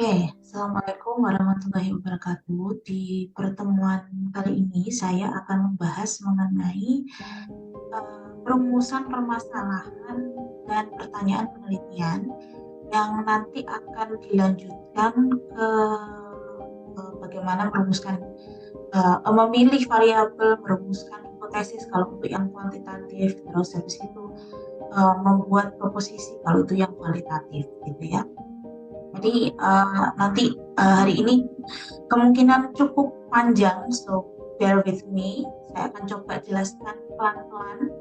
Assalamualaikum warahmatullahi wabarakatuh. Di pertemuan kali ini saya akan membahas mengenai perumusan permasalahan dan pertanyaan penelitian yang nanti akan dilanjutkan ke bagaimana merumuskan, memilih variabel, merumuskan hipotesis kalau untuk yang kuantitatif, terus habis itu membuat proposisi kalau itu yang kualitatif, gitu ya. Jadi nanti hari ini kemungkinan cukup panjang, so bear with me. Saya akan coba jelaskan pelan-pelan.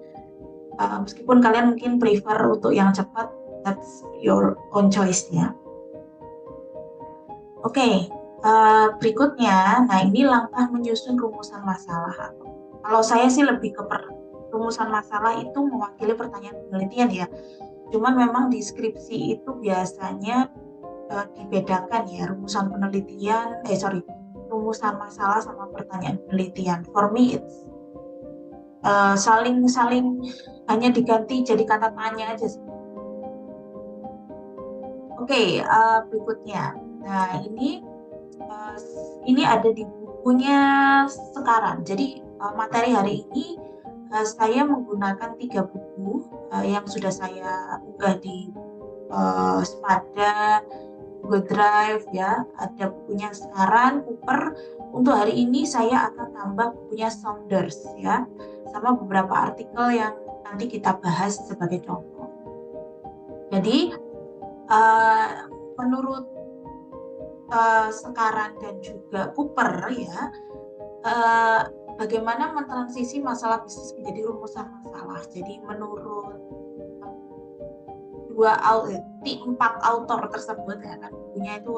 Meskipun kalian mungkin prefer untuk yang cepat, that's your own choice ya. Berikutnya, nah ini langkah menyusun rumusan masalah. Kalau saya sih lebih ke rumusan masalah itu mewakili pertanyaan penelitian ya. Cuman memang di skripsi itu biasanya dibedakan ya rumusan penelitian, rumusan masalah sama pertanyaan penelitian. For me it's saling hanya diganti jadi kata tanya aja. Berikutnya. Nah ini ada di bukunya sekarang. Jadi materi hari ini saya menggunakan 3 buku yang sudah saya unggah di Spada, Google Drive ya, ada bukunya sekarang Cooper. Untuk hari ini saya akan tambah bukunya Saunders ya, sama beberapa artikel yang nanti kita bahas sebagai contoh. Jadi menurut sekarang dan juga Cooper ya, bagaimana mentransisi masalah bisnis menjadi rumusan masalah. Jadi menurut empat autor tersebut ya kan, bukunya itu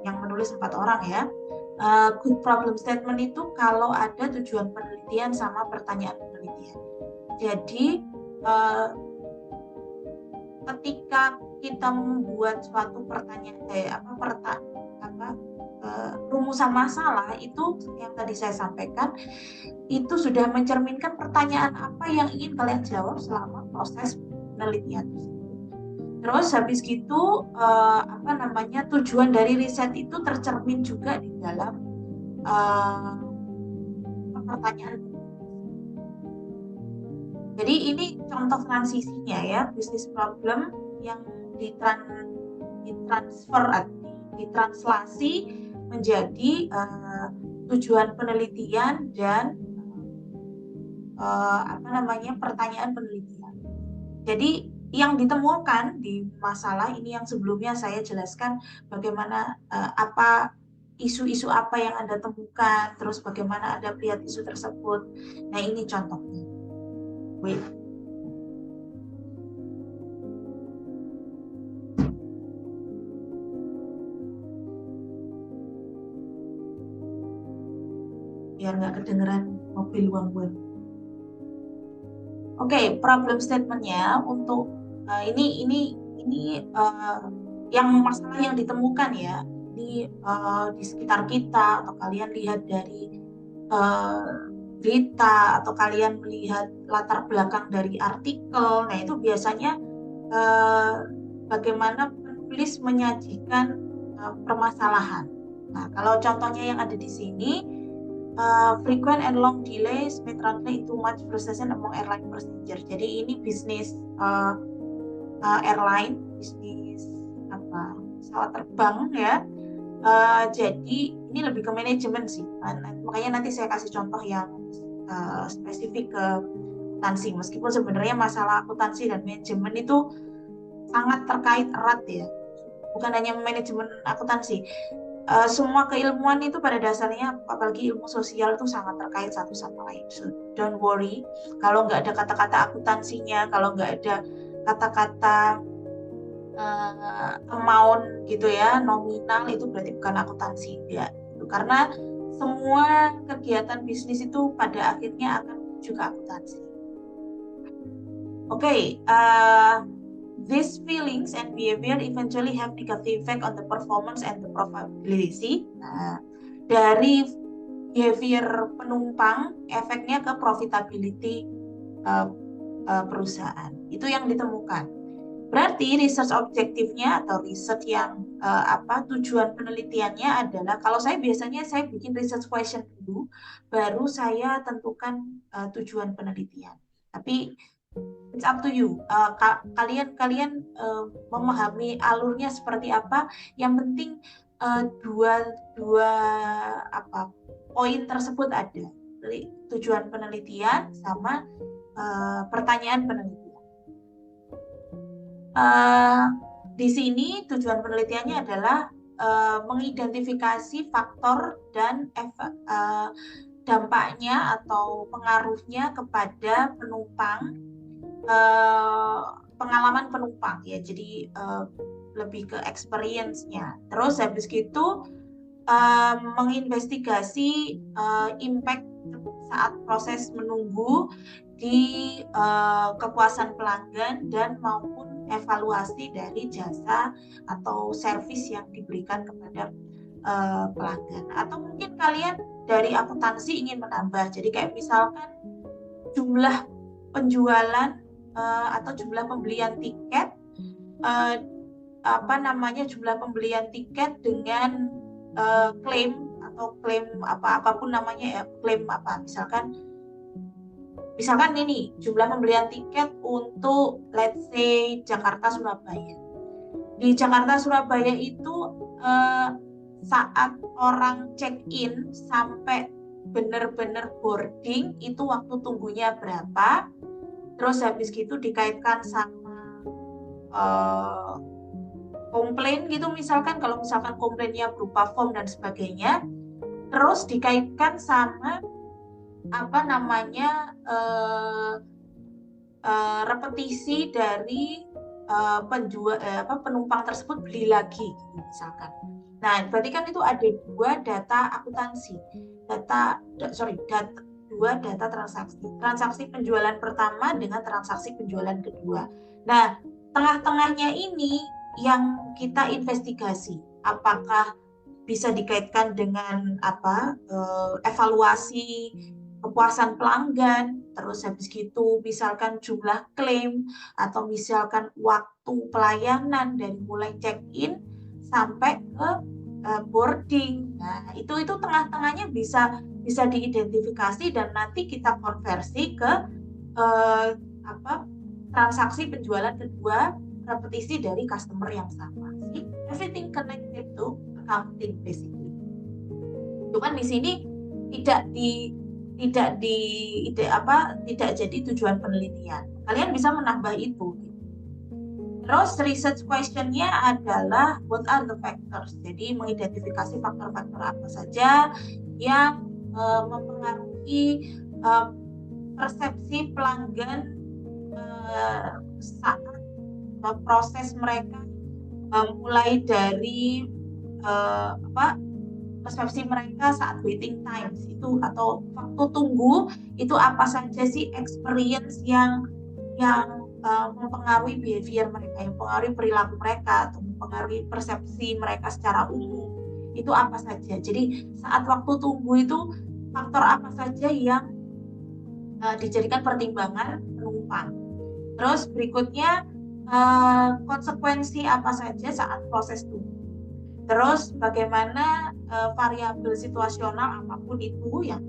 yang menulis 4 orang ya. Good problem statement itu kalau ada tujuan penelitian sama pertanyaan penelitian. Jadi ketika kita membuat suatu rumusan masalah itu yang tadi saya sampaikan itu sudah mencerminkan pertanyaan apa yang ingin kalian jawab selama proses penelitian. Terus habis gitu tujuan dari riset itu tercermin juga di dalam pertanyaan. Jadi ini contoh transisinya ya, bisnis problem yang ditransfer atau ditranslasi menjadi tujuan penelitian dan pertanyaan penelitian. Jadi yang ditemukan di masalah ini yang sebelumnya saya jelaskan bagaimana apa isu-isu apa yang Anda temukan, terus bagaimana Anda melihat isu tersebut. Nah ini contohnya. Wait. Biar nggak kedengeran mobil Wangwon. Problem statementnya untuk ini yang masalah yang ditemukan ya di sekitar kita, atau kalian lihat dari berita, atau kalian melihat latar belakang dari artikel. Nah itu biasanya bagaimana penulis menyajikan permasalahan. Nah kalau contohnya yang ada di sini, frequent and long delays may translate into much frustration among airline passenger. Jadi ini bisnis airline, bisnis pesawat terbang ya. Jadi ini lebih ke manajemen sih. Makanya nanti saya kasih contoh yang spesifik ke akuntansi. Meskipun sebenarnya masalah akuntansi dan manajemen itu sangat terkait erat ya. Bukan hanya manajemen akuntansi. Semua keilmuan itu pada dasarnya, apalagi ilmu sosial itu sangat terkait satu sama lain. So don't worry, kalau nggak ada kata-kata akuntansinya, kalau nggak ada kata-kata amount gitu ya, nominal, itu berarti bukan akuntansi ya. Karena semua kegiatan bisnis itu pada akhirnya akan menuju ke akuntansi. These feelings and behavior eventually have negative effect on the performance and the profitability. Nah, dari behavior penumpang, efeknya ke profitability perusahaan. Itu yang ditemukan. Berarti research objektifnya atau research yang tujuan penelitiannya adalah, kalau saya biasanya saya bikin research question dulu, baru saya tentukan tujuan penelitian. Tapi it's up to you. Kalian memahami alurnya seperti apa. Yang penting dua poin tersebut ada. Jadi, tujuan penelitian sama pertanyaan penelitian. Di sini tujuan penelitiannya adalah mengidentifikasi faktor dan dampaknya atau pengaruhnya kepada penumpang, pengalaman penumpang ya. Jadi lebih ke experience-nya. Terus habis itu menginvestigasi impact saat proses menunggu di kepuasan pelanggan dan maupun evaluasi dari jasa atau servis yang diberikan kepada pelanggan. Atau mungkin kalian dari akuntansi ingin menambah, jadi kayak misalkan jumlah penjualan atau jumlah pembelian tiket, jumlah pembelian tiket dengan klaim atau klaim apapun namanya ya, klaim misalkan ini jumlah pembelian tiket untuk let's say Jakarta Surabaya. Di Jakarta Surabaya itu saat orang check in sampai benar-benar boarding itu waktu tunggunya berapa, terus habis gitu dikaitkan sama komplain gitu, misalkan kalau misalkan komplainnya berupa form dan sebagainya, terus dikaitkan sama repetisi dari penumpang tersebut beli lagi gitu, misalkan. Nah, berarti kan itu ada dua data akuntansi, dua data transaksi penjualan pertama dengan transaksi penjualan kedua. Nah, tengah-tengahnya ini yang kita investigasi, apakah bisa dikaitkan dengan evaluasi kepuasan pelanggan, terus habis gitu misalkan jumlah klaim, atau misalkan waktu pelayanan dari mulai check-in sampai ke boarding. Nah, itu tengah-tengahnya bisa diidentifikasi dan nanti kita konversi ke transaksi penjualan kedua, repetisi dari customer yang sama. See, everything connected to accounting basically. Cuman di sini tidak jadi tujuan penelitian. Kalian bisa menambah itu. Terus research question-nya adalah what are the factors. Jadi mengidentifikasi faktor-faktor apa saja yang mempengaruhi persepsi pelanggan saat proses mereka mulai dari persepsi mereka saat waiting times itu atau waktu tunggu itu, apa saja sih experience yang mempengaruhi behavior mereka, yang mempengaruhi perilaku mereka atau mempengaruhi persepsi mereka secara umum, itu apa saja. Jadi saat waktu tunggu itu faktor apa saja yang dijadikan pertimbangan penumpang. Terus berikutnya konsekuensi apa saja saat proses tunggu. Terus bagaimana variabel situasional apapun itu yang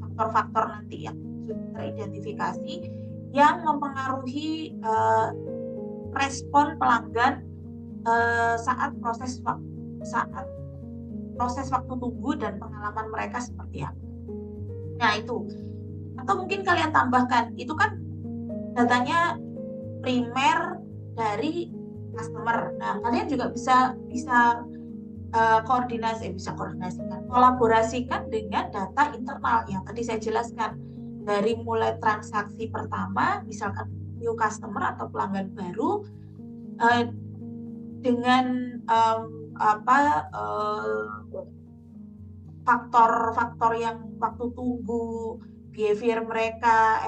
faktor-faktor nanti yang sudah teridentifikasi yang mempengaruhi respon pelanggan saat proses waktu tunggu dan pengalaman mereka seperti apa. Nah itu, atau mungkin kalian tambahkan, itu kan datanya primer dari customer. Nah, kalian juga bisa kolaborasikan dengan data internal yang tadi saya jelaskan, dari mulai transaksi pertama, misalkan new customer atau pelanggan baru, dengan faktor-faktor yang waktu tunggu, behavior mereka,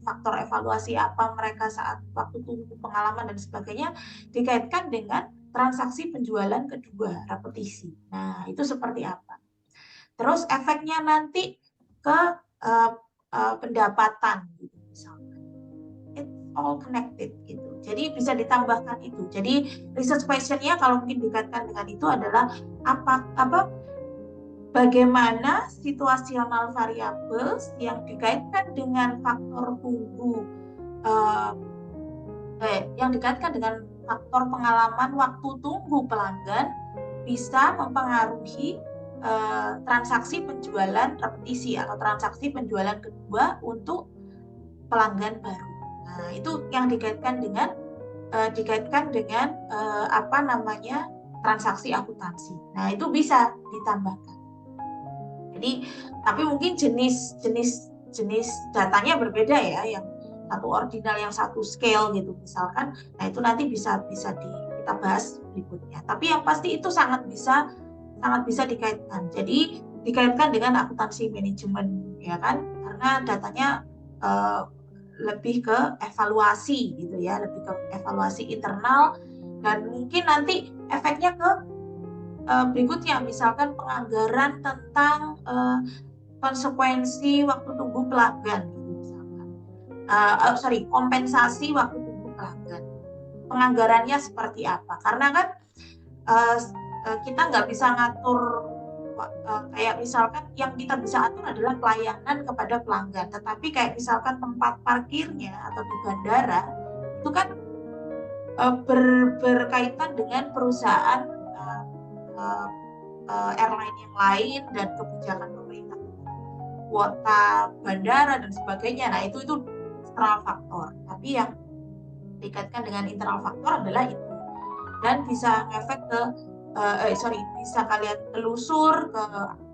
faktor evaluasi apa mereka saat waktu tunggu, pengalaman dan sebagainya, dikaitkan dengan transaksi penjualan kedua, repetisi. Nah, itu seperti apa? Terus efeknya nanti ke pendapatan gitu misalnya. It's all connected gitu. Jadi bisa ditambahkan itu. Jadi research questionnya kalau mungkin dikaitkan dengan itu adalah bagaimana situational variables yang dikaitkan dengan faktor tunggu yang dikaitkan dengan faktor pengalaman waktu tunggu pelanggan bisa mempengaruhi transaksi penjualan repetisi atau transaksi penjualan kedua untuk pelanggan baru. Nah, itu yang dikaitkan dengan transaksi akuntansi. Nah, itu bisa ditambahkan. Jadi, tapi mungkin jenis datanya berbeda ya, yang satu ordinal, yang satu scale gitu misalkan. Nah, itu nanti bisa kita bahas berikutnya. Tapi yang pasti itu sangat bisa dikaitkan. Jadi dikaitkan dengan akuntansi manajemen ya kan, karena datanya lebih ke evaluasi gitu ya, lebih ke evaluasi internal, dan mungkin nanti efeknya ke berikutnya, misalkan penganggaran tentang konsekuensi waktu tunggu pelanggan gitu misalkan. Kompensasi waktu tunggu pelanggan. Penganggarannya seperti apa? Karena kan kita nggak bisa ngatur kayak misalkan yang kita bisa atur adalah pelayanan kepada pelanggan, tetapi kayak misalkan tempat parkirnya atau di bandara itu kan berkaitan dengan perusahaan airline yang lain dan kebijakan pemerintah, kuota bandara dan sebagainya. Nah, itu external faktor. Tapi yang dikaitkan dengan internal faktor adalah itu, dan bisa ngefek ke bisa kalian telusur ke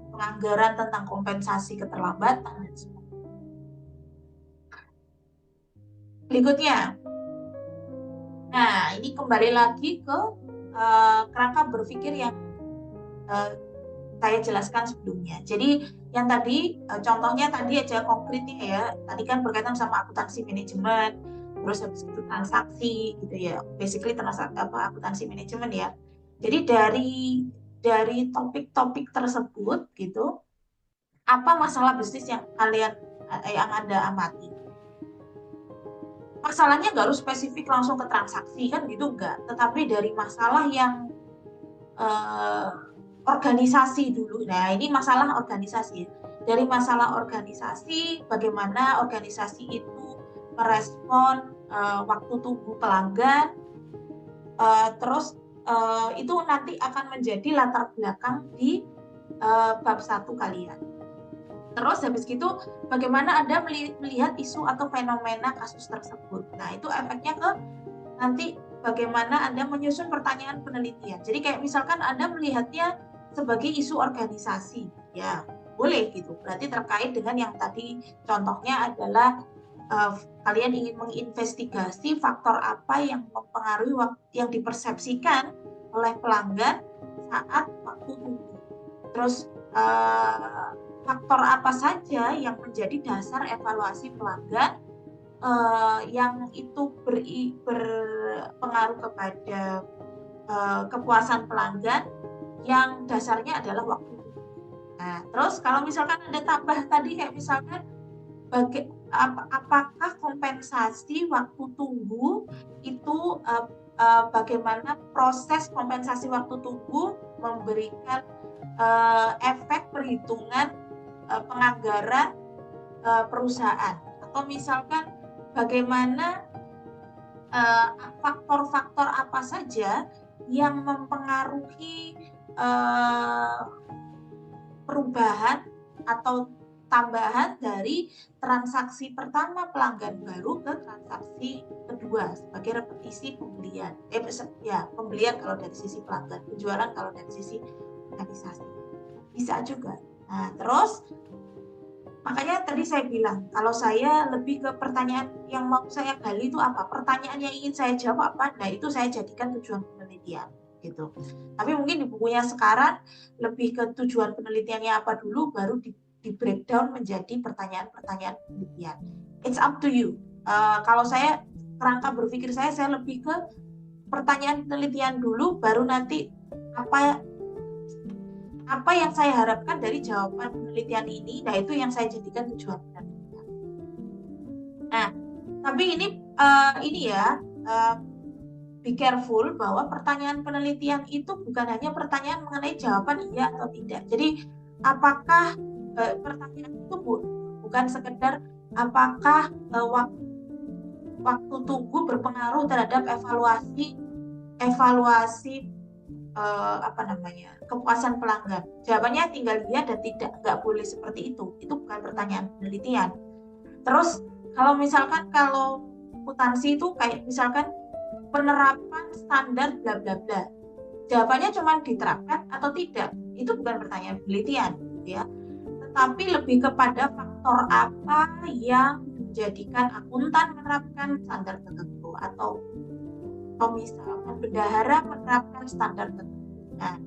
penganggaran tentang kompensasi keterlambatan dan sebagainya. Berikutnya, nah ini kembali lagi ke kerangka berpikir yang saya jelaskan sebelumnya. Jadi yang tadi contohnya tadi aja konkretnya ya, tadi kan berkaitan sama akuntansi manajemen, terus habis itu transaksi gitu ya, basically akuntansi manajemen ya. Jadi dari topik-topik tersebut gitu, apa masalah bisnis yang Anda amati? Masalahnya nggak harus spesifik langsung ke transaksi kan gitu, enggak, tetapi dari masalah yang organisasi dulu. Nah, ini masalah organisasi. Dari masalah organisasi, bagaimana organisasi itu merespon waktu tunggu pelanggan, terus itu nanti akan menjadi latar belakang di bab 1 kalian. Terus habis gitu, bagaimana Anda melihat isu atau fenomena kasus tersebut. Nah, itu efeknya ke nanti bagaimana Anda menyusun pertanyaan penelitian. Jadi kayak misalkan Anda melihatnya sebagai isu organisasi, ya boleh gitu. Berarti terkait dengan yang tadi contohnya adalah kalian ingin menginvestigasi faktor apa yang mempengaruhi yang dipersepsikan oleh pelanggan saat waktu tunggu. Terus faktor apa saja yang menjadi dasar evaluasi pelanggan yang itu berpengaruh kepada kepuasan pelanggan yang dasarnya adalah waktu tunggu. Nah, terus kalau misalkan Anda tambah tadi kayak misalkan apakah kompensasi waktu tunggu itu bagaimana proses kompensasi waktu tunggu memberikan efek perhitungan penganggaran perusahaan, atau misalkan bagaimana faktor-faktor apa saja yang mempengaruhi perubahan atau tambahan dari transaksi pertama pelanggan baru ke transaksi kedua sebagai repetisi pembelian. Pembelian kalau dari sisi pelanggan, penjualan kalau dari sisi organisasi. Bisa juga. Nah, terus makanya tadi saya bilang, kalau saya lebih ke pertanyaan yang mau saya gali itu apa? Pertanyaan yang ingin saya jawab apa? Nah, itu saya jadikan tujuan penelitian gitu. Tapi mungkin di bukunya sekarang lebih ke tujuan penelitiannya apa dulu, baru di breakdown menjadi pertanyaan-pertanyaan penelitian. It's up to you. Kalau saya, kerangka berpikir saya lebih ke pertanyaan penelitian dulu, baru nanti apa yang saya harapkan dari jawaban penelitian ini, nah itu yang saya jadikan tujuan penelitian. Nah, tapi ini ya eh, be careful bahwa pertanyaan penelitian itu bukan hanya pertanyaan mengenai jawaban iya atau tidak. Jadi apakah pertanyaan itu bukan sekedar apakah waktu tunggu berpengaruh terhadap evaluasi evaluasi apa namanya kepuasan pelanggan. Jawabannya tinggal iya dan tidak, nggak boleh seperti itu. Itu bukan pertanyaan penelitian. Terus kalau akuntansi itu kayak misalkan penerapan standar bla bla bla. Jawabannya cuma diterapkan atau tidak. Itu bukan pertanyaan penelitian, gitu ya. Tetapi lebih kepada faktor apa yang menjadikan akuntan menerapkan standar tertentu atau misalkan bendahara menerapkan standar tertentu. Nah,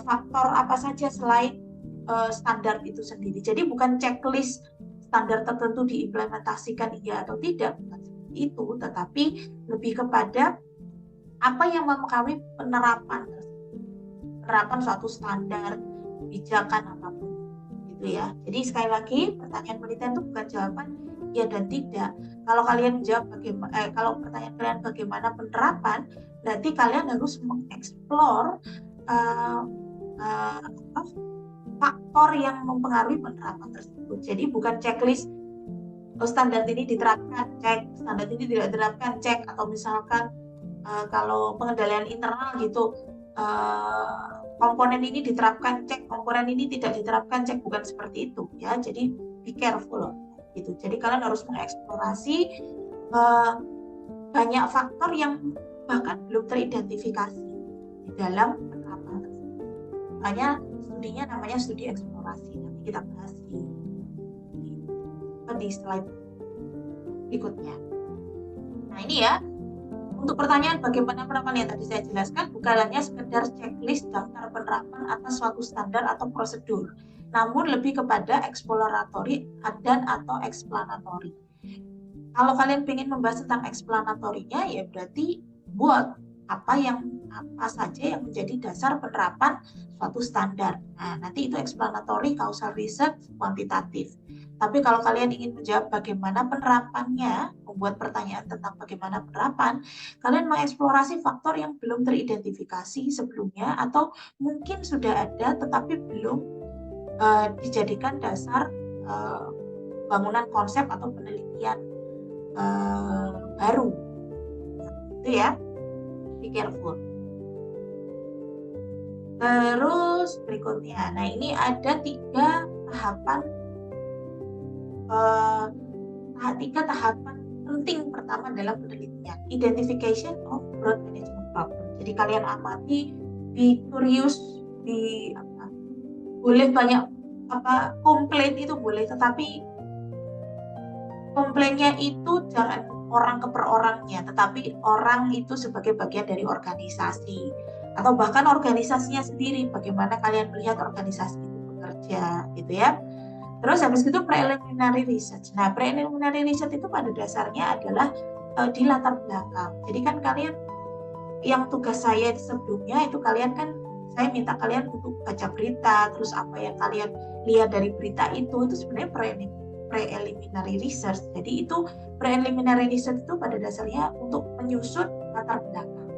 faktor apa saja selain standar itu sendiri. Jadi bukan checklist standar tertentu diimplementasikan iya atau tidak, bukan seperti itu, tetapi lebih kepada apa yang mempengaruhi penerapan suatu standar kebijakan apapun, gitu ya. Jadi sekali lagi pertanyaan penelitian itu bukan jawaban ya dan tidak. Kalau kalian jawab kalau pertanyaan kalian bagaimana penerapan, berarti kalian harus mengeksplor uh, uh, faktor yang mempengaruhi penerapan tersebut. Jadi bukan checklist standar ini diterapkan, cek, standar ini tidak diterapkan, cek, atau misalkan kalau pengendalian internal gitu, komponen ini diterapkan, cek, komponen ini tidak diterapkan, cek, bukan seperti itu ya. Jadi be careful gitu. Jadi kalian harus mengeksplorasi banyak faktor yang bahkan belum teridentifikasi di dalam penerapan tersebut. Makanya studinya namanya studi eksplorasi. Nanti kita bahas di slide berikutnya. Nah ini ya, untuk pertanyaan bagaimana penerapan yang tadi saya jelaskan bukan hanya sekedar checklist daftar penerapan atas suatu standar atau prosedur, namun lebih kepada exploratory dan atau explanatory. Kalau kalian ingin membahas tentang explanatorinya, ya berarti buat apa saja yang menjadi dasar penerapan suatu standar. Nah, nanti itu explanatory, causal research, kuantitatif. Tapi kalau kalian ingin menjawab bagaimana penerapannya, membuat pertanyaan tentang bagaimana penerapan, kalian mengeksplorasi faktor yang belum teridentifikasi sebelumnya atau mungkin sudah ada tetapi belum dijadikan dasar bangunan konsep atau penelitian baru. Itu ya, be careful. Terus berikutnya, nah ini ada tiga tahapan penting pertama dalam penelitian. Identification of broad management problem. Jadi kalian amati, be curious, boleh banyak komplain itu boleh, tetapi komplainnya itu jangan orang ke per orangnya, tetapi orang itu sebagai bagian dari organisasi atau bahkan organisasinya sendiri, bagaimana kalian melihat organisasi itu bekerja, gitu ya. Terus habis itu preliminary research. Nah, preliminary research itu pada dasarnya adalah di latar belakang. Jadi kan kalian yang tugas saya sebelumnya itu kalian kan saya minta kalian untuk baca berita, terus apa yang kalian lihat dari berita itu sebenarnya preliminary research. Jadi itu preliminary research itu pada dasarnya untuk menyusun latar belakang.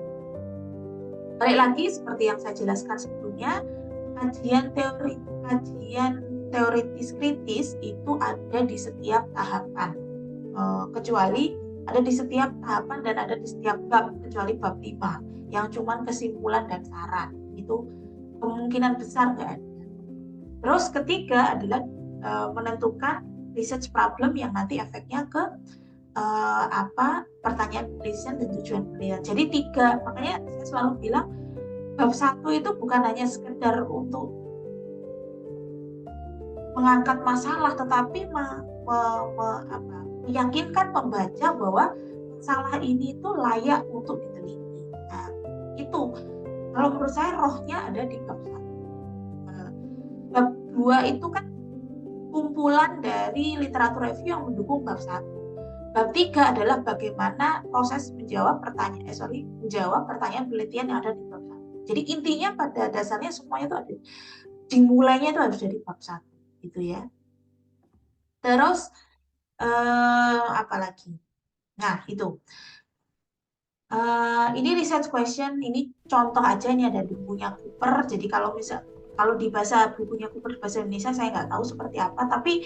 Balik lagi seperti yang saya jelaskan sebelumnya, kajian teoritis kritis itu ada di setiap tahapan, kecuali ada di setiap tahapan dan ada di setiap bab, kecuali bab 5 yang cuman kesimpulan dan saran, itu kemungkinan besar nggak ada. Terus ketiga adalah menentukan research problem yang nanti efeknya ke pertanyaan penelitian dan tujuan penelitian. Jadi tiga, makanya saya selalu bilang bab 1 itu bukan hanya sekedar untuk mengangkat masalah, tetapi meyakinkan pembaca bahwa masalah ini itu layak untuk diteliti. Nah, itu kalau menurut saya rohnya ada di bab 1. Bab 2 itu kan kumpulan dari literatur review yang mendukung bab 1. Bab 3 adalah bagaimana proses menjawab pertanyaan penelitian yang ada di bab 1. Jadi intinya pada dasarnya semuanya itu ada, dimulainya itu harus dari bab 1, gitu ya. Terus apa lagi? Nah, itu. Ini research question, ini contoh aja, ini ada di bukunya Cooper. Jadi kalau di bahasa bukunya Cooper bahasa Indonesia saya nggak tahu seperti apa, tapi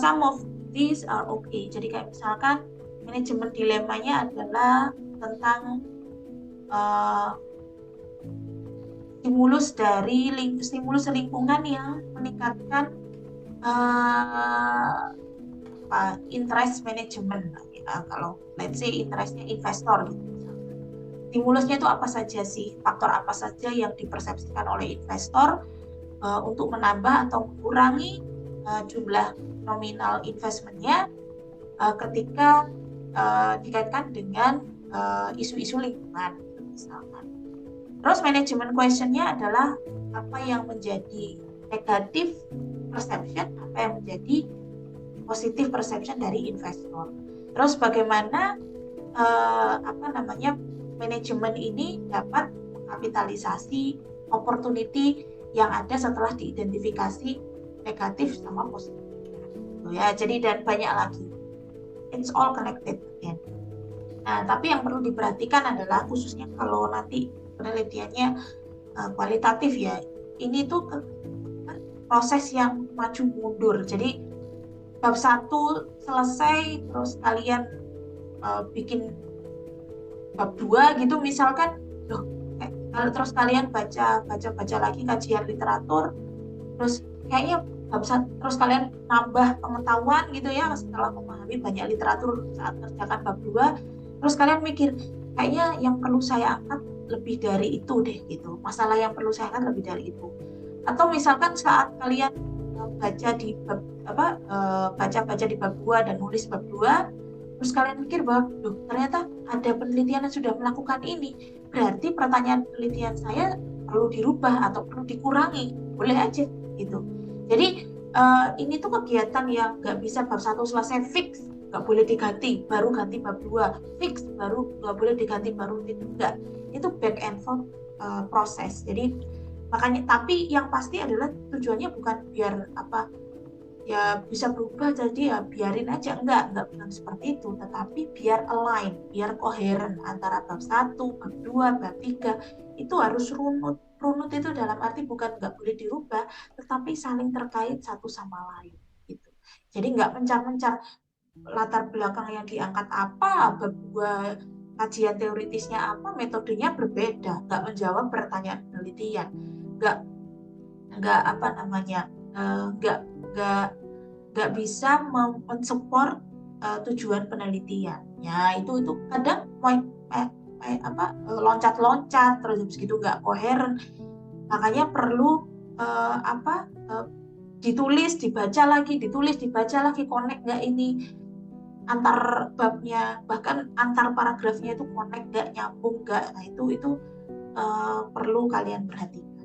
some of these are okay. Jadi kayak misalkan manajemen dilemanya adalah tentang uh, stimulus lingkungan yang meningkatkan uh, interest management. Kalau let's say interestnya investor gitu. Stimulusnya itu apa saja sih? Faktor apa saja yang dipersepsikan oleh investor untuk menambah atau mengurangi jumlah nominal investmentnya ketika dikaitkan dengan isu-isu lingkungan, misalkan. Terus manajemen questionnya adalah apa yang menjadi negatif perception, apa yang menjadi positif perception dari investor. Terus bagaimana manajemen ini dapat mengkapitalisasi opportunity yang ada setelah diidentifikasi negatif sama positif. Ya, jadi dan banyak lagi. It's all connected again. Nah, tapi yang perlu diperhatikan adalah khususnya kalau nanti penelitiannya kualitatif ya, ini tuh proses yang maju mundur. Jadi bab 1 selesai, terus kalian bikin bab 2 gitu misalkan, terus kalian baca lagi kajian literatur, terus kayaknya terus kalian nambah pengetahuan gitu ya setelah memahami banyak literatur saat kerjakan bab 2, terus kalian mikir kayaknya yang perlu saya angkat lebih dari itu deh gitu, masalah yang perlu saya angkat lebih dari itu. Atau misalkan saat kalian baca di bab baca di bab 2 dan nulis bab 2, terus kalian mikir bahwa ternyata ada penelitian yang sudah melakukan ini, berarti pertanyaan penelitian saya perlu dirubah atau perlu dikurangi, boleh aja gitu. Jadi ini tuh kegiatan yang nggak bisa bab 1 selesai fix, nggak boleh diganti, baru ganti bab 2, fix, baru nggak boleh diganti, baru enggak. Itu back and forth proses. Jadi makanya, tapi yang pasti adalah tujuannya bukan biar ya bisa berubah jadi ya biarin aja, enggak bukan seperti itu, tetapi biar align, biar koheren antara bab 1, bab 2, bab 3 itu harus runut itu dalam arti bukan nggak boleh dirubah, tetapi saling terkait satu sama lain gitu. Jadi nggak mencar-mencar latar belakang yang diangkat apa, bab 2 kajian teoritisnya apa, metodenya berbeda, nggak menjawab pertanyaan penelitian, nggak nggak bisa mensupport tujuan penelitian. Ya itu kadang loncat-loncat terus habis gitu nggak koheren. Makanya perlu ditulis, dibaca lagi, connect nggak ini antar babnya, bahkan antar paragrafnya itu connect nggak, nyambung nggak. Nah itu perlu kalian perhatikan.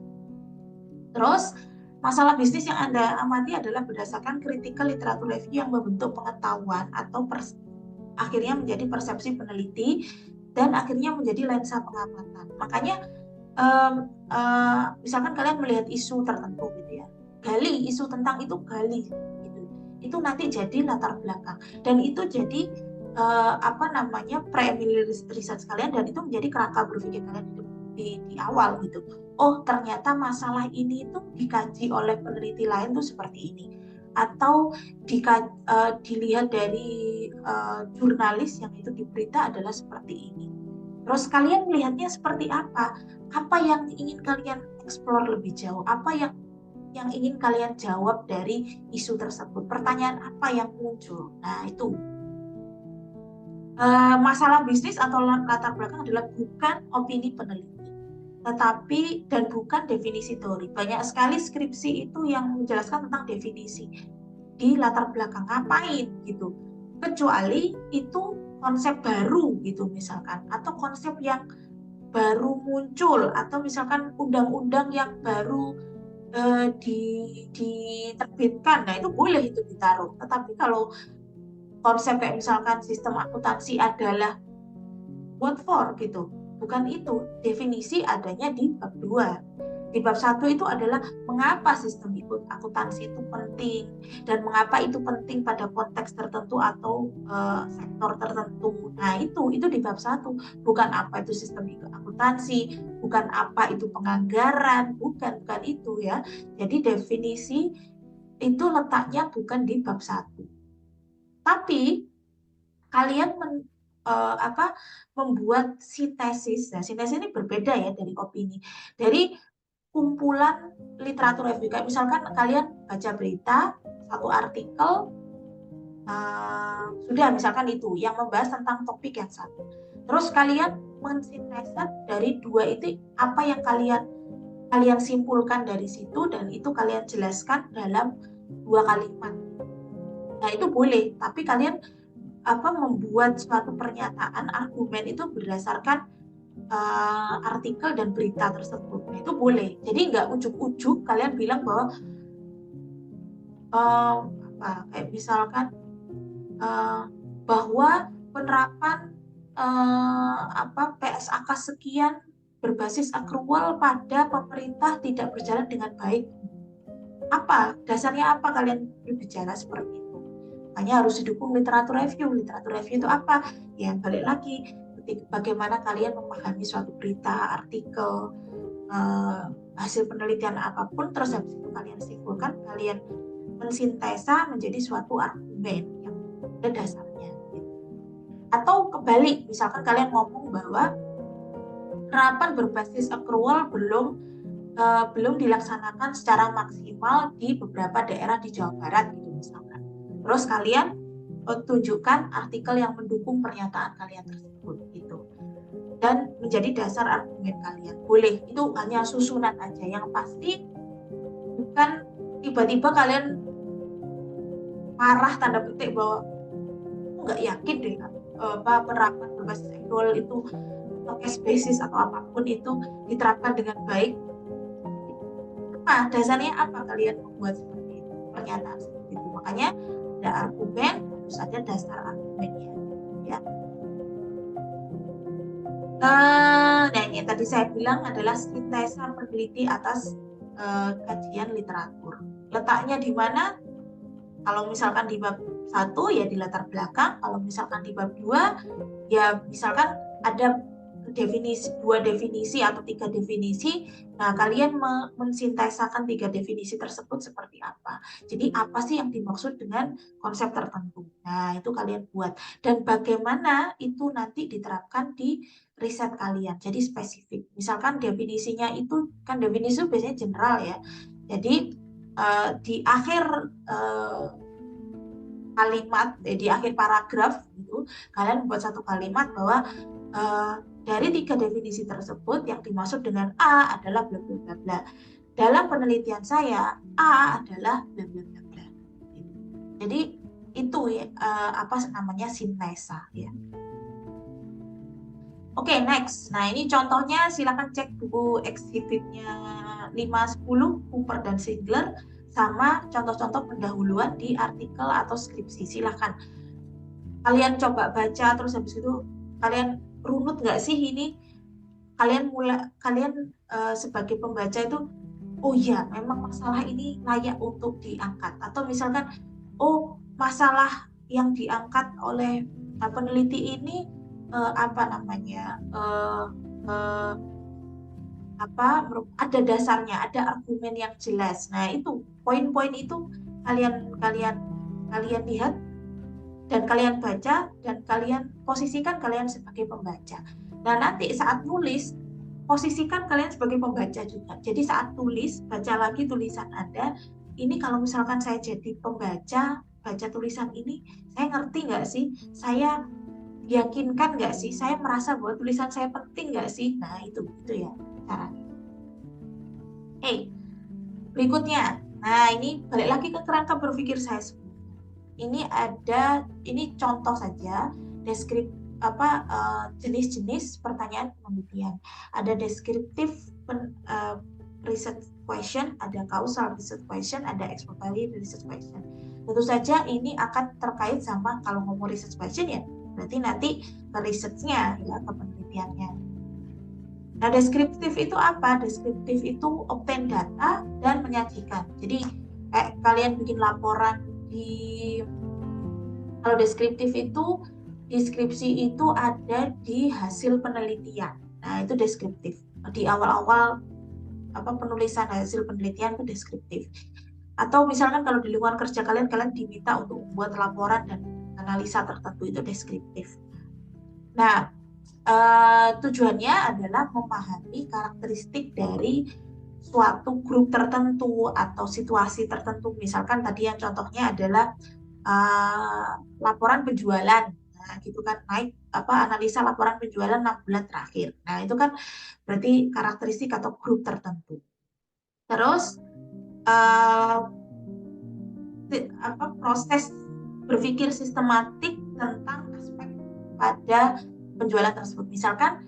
Terus masalah bisnis yang Anda amati adalah berdasarkan critical literature review yang membentuk pengetahuan atau akhirnya menjadi persepsi peneliti dan akhirnya menjadi lensa pengamatan. Makanya misalkan kalian melihat isu tertentu gitu ya, gali isu tentang itu, gali gitu. Itu nanti jadi latar belakang dan itu jadi primary research kalian, dan itu menjadi kerangka berpikir kalian di awal gitu. Oh ternyata masalah ini itu dikaji oleh peneliti lain tuh seperti ini, atau dilihat dari jurnalis yang itu di berita adalah seperti ini. Terus kalian melihatnya seperti apa? Apa yang ingin kalian explore lebih jauh? Apa yang ingin kalian jawab dari isu tersebut? Pertanyaan apa yang muncul? Nah itu masalah bisnis atau latar belakang adalah bukan opini peneliti, tetapi dan bukan definisi teori. Banyak sekali skripsi itu yang menjelaskan tentang definisi di latar belakang, ngapain gitu, kecuali itu konsep baru gitu misalkan, atau konsep yang baru muncul, atau misalkan undang-undang yang baru diterbitkan, nah itu boleh itu ditaruh. Tetapi kalau konsep kayak misalkan sistem akuntansi adalah what for gitu, bukan itu definisi adanya di bab 2. Di bab 1 itu adalah mengapa sistem akuntansi itu penting dan mengapa itu penting pada konteks tertentu atau sektor tertentu. Nah, itu di bab 1, bukan apa itu sistem akuntansi, bukan apa itu penganggaran, bukan itu ya. Jadi definisi itu letaknya bukan di bab 1. Tapi kalian membuat sintesis. Nah, sintesis ini berbeda ya dari opini. Dari kumpulan literatur review. Kayak misalkan kalian baca berita, satu artikel, sudah misalkan itu yang membahas tentang topik yang satu. Terus kalian mensintesis dari dua itu apa yang kalian simpulkan dari situ dan itu kalian jelaskan dalam 2 kalimat. Nah, itu boleh, tapi kalian membuat suatu pernyataan argumen itu berdasarkan artikel dan berita tersebut. Nah, itu boleh. Jadi nggak ujuk-ujuk kalian bilang bahwa kayak misalkan bahwa penerapan PSAK sekian berbasis akrual pada pemerintah tidak berjalan dengan baik. Apa dasarnya, apa kalian berbicara seperti itu? Makanya harus didukung literatur review. Literatur review itu apa? Ya balik lagi, bagaimana kalian memahami suatu berita, artikel, hasil penelitian apapun, terus habis itu kalian simpulkan, kalian mensintesa menjadi suatu argumen yang ada dasarnya. Atau kebalik, misalkan kalian ngomong bahwa penerapan berbasis accrual belum dilaksanakan secara maksimal di beberapa daerah di Jawa Barat gitu misalkan. Terus kalian tunjukkan artikel yang mendukung pernyataan kalian tersebut gitu. Dan menjadi dasar argumen kalian. Boleh, itu hanya susunan aja. Yang pasti bukan tiba-tiba kalian marah tanda petik bahwa nggak yakin deh penerapan berbasis accrual itu cash basis atau apapun itu diterapkan dengan baik. Dasarnya apa kalian membuat seperti itu, pernyataan seperti itu? Makanya ada argumen, harus ada dasar argumennya ya. Nah, ini tadi saya bilang adalah sintesa peneliti atas kajian literatur. Letaknya di mana? Kalau misalkan di bab 1 ya di latar belakang, kalau misalkan di bab 2 ya misalkan ada dua definisi atau 3 definisi. Nah, kalian mensintesakan 3 definisi tersebut seperti apa. Jadi apa sih yang dimaksud dengan konsep tertentu. Nah, itu kalian buat. Dan bagaimana itu nanti diterapkan di riset kalian. Jadi spesifik. Misalkan definisinya itu, kan definisi biasanya general ya. Jadi di akhir kalimat, di akhir paragraf gitu, kalian membuat satu kalimat bahwa dari 3 definisi tersebut yang dimaksud dengan A adalah bla bla bla bla. Dalam penelitian saya A adalah bla bla bla bla. Jadi itu ya, namanya sintesa ya. Oke, next. Nah, ini contohnya, silakan cek buku exhibitnya 5-10 Cooper dan Sigler sama contoh-contoh pendahuluan di artikel atau skripsi. Silakan kalian coba baca, terus habis itu kalian runut nggak sih ini, kalian sebagai pembaca itu, oh ya memang masalah ini layak untuk diangkat, atau misalkan oh masalah yang diangkat oleh peneliti ini ada dasarnya, ada argumen yang jelas. Nah, itu poin-poin itu kalian lihat dan kalian baca dan kalian posisikan kalian sebagai pembaca. Nah, nanti saat nulis posisikan kalian sebagai pembaca juga. Jadi saat tulis, baca lagi tulisan Anda. Ini kalau misalkan saya jadi pembaca, baca tulisan ini, saya ngerti nggak sih? Saya yakinkan nggak sih? Saya merasa bahwa tulisan saya penting nggak sih? Nah, itu ya caranya. Berikutnya. Nah, ini balik lagi ke kerangka berpikir saya sebelumnya. Ini contoh saja jenis-jenis pertanyaan penelitian. Ada descriptive research question, ada causal research question, ada exploratory research question. Tentu saja ini akan terkait sama, kalau ngomong research question ya berarti nanti ke research-nya ya, ke penelitiannya. Nah, deskriptif itu apa? Deskriptif itu obtain data dan menyajikan. Jadi kayak kalian bikin laporan di, kalau deskriptif itu, deskripsi itu ada di hasil penelitian. Nah, itu deskriptif. Di awal-awal penulisan hasil penelitian itu deskriptif. Atau misalkan kalau di lingkungan kerja kalian diminta untuk membuat laporan dan analisa tertentu, itu deskriptif. Nah, tujuannya adalah memahami karakteristik dari suatu grup tertentu atau situasi tertentu. Misalkan tadi yang contohnya adalah laporan penjualan, nah gitu kan, naik analisa laporan penjualan 6 bulan terakhir. Nah itu kan berarti karakteristik atau grup tertentu. Terus proses berpikir sistematik tentang aspek pada penjualan tersebut. Misalkan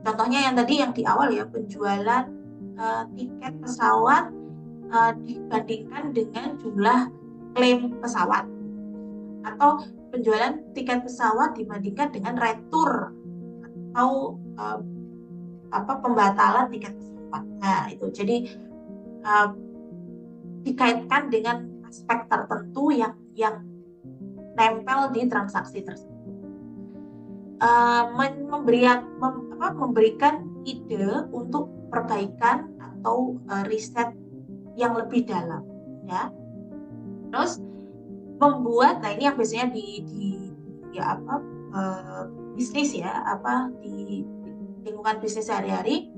contohnya yang tadi yang di awal ya, penjualan tiket pesawat dibandingkan dengan jumlah klaim pesawat, atau penjualan tiket pesawat dibandingkan dengan retur atau pembatalan tiket pesawat. Nah itu jadi dikaitkan dengan aspek tertentu yang nempel di transaksi tersebut. Memberikan ide untuk perbaikan atau riset yang lebih dalam, ya. Terus membuat, nah ini yang biasanya di bisnis ya, di lingkungan bisnis sehari-hari,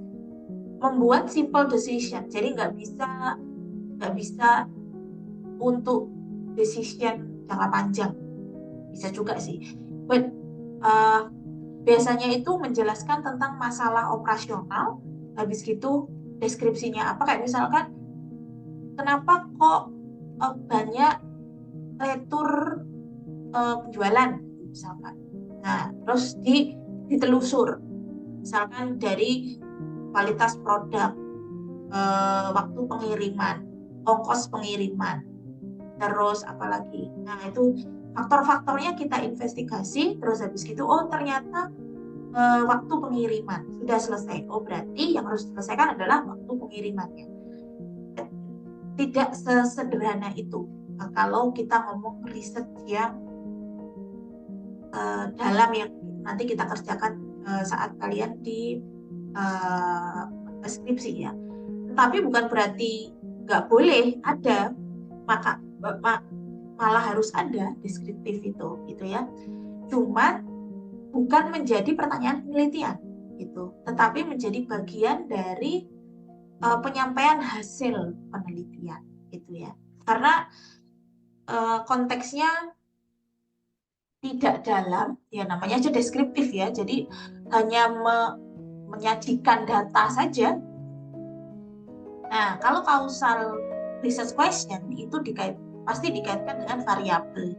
membuat simple decision. Jadi nggak bisa untuk decision jangka panjang, bisa juga sih. But biasanya itu menjelaskan tentang masalah operasional, habis gitu deskripsinya apa, kayak misalkan kenapa kok banyak retur penjualan misalkan. Nah terus ditelusur, misalkan dari kualitas produk, waktu pengiriman, ongkos pengiriman, terus apalagi. Nah itu faktor-faktornya kita investigasi, terus habis gitu ternyata waktu pengiriman sudah selesai. Berarti yang harus diselesaikan adalah waktu pengirimannya. Tidak sesederhana itu kalau kita ngomong riset yang dalam yang nanti kita kerjakan saat kalian di skripsi ya. Tapi bukan berarti nggak boleh ada, malah harus ada deskriptif itu gitu ya. Cuman bukan menjadi pertanyaan penelitian gitu, tetapi menjadi bagian dari penyampaian hasil penelitian gitu ya. Karena konteksnya tidak dalam, ya namanya aja deskriptif ya. Jadi hanya menyajikan data saja. Nah, kalau causal research question itu pasti dikaitkan dengan variabel.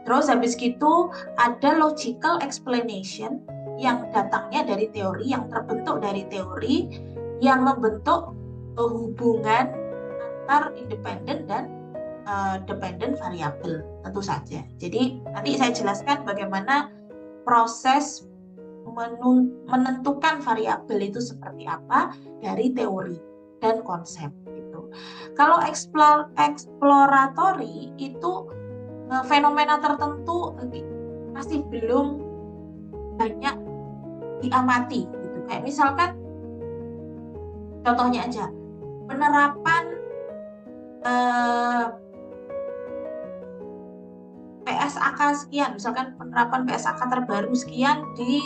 Terus habis gitu ada logical explanation yang datangnya dari teori, yang terbentuk dari teori, yang membentuk hubungan antar independen dan dependent variabel tentu saja. Jadi nanti saya jelaskan bagaimana proses menentukan variabel itu seperti apa dari teori dan konsep gitu. Kalau exploratory itu fenomena tertentu masih belum banyak diamati gitu. Kayak misalkan contohnya aja penerapan PSAK sekian, misalkan penerapan PSAK terbaru sekian di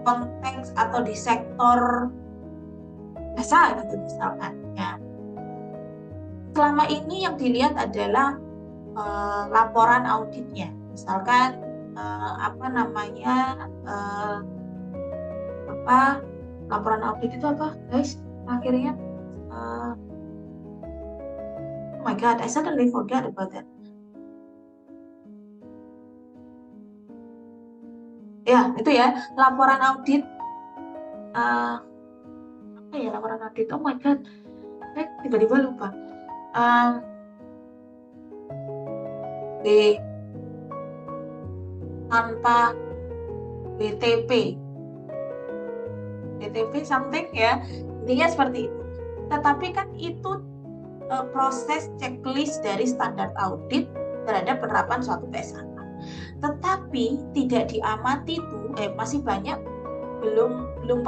konteks atau di sektor jasa gitu misalkan ya. Selama ini yang dilihat adalah laporan auditnya, misalkan laporan audit itu apa guys akhirnya, oh my god, I suddenly forgot about that. Ya itu ya, laporan audit, apa ya laporan audit, oh my god, saya tiba-tiba lupa. tanpa BTP, something ya, intinya seperti itu. Tetapi kan itu proses checklist dari standar audit terhadap penerapan suatu PSAK. Tetapi tidak diamati tuh, masih banyak belum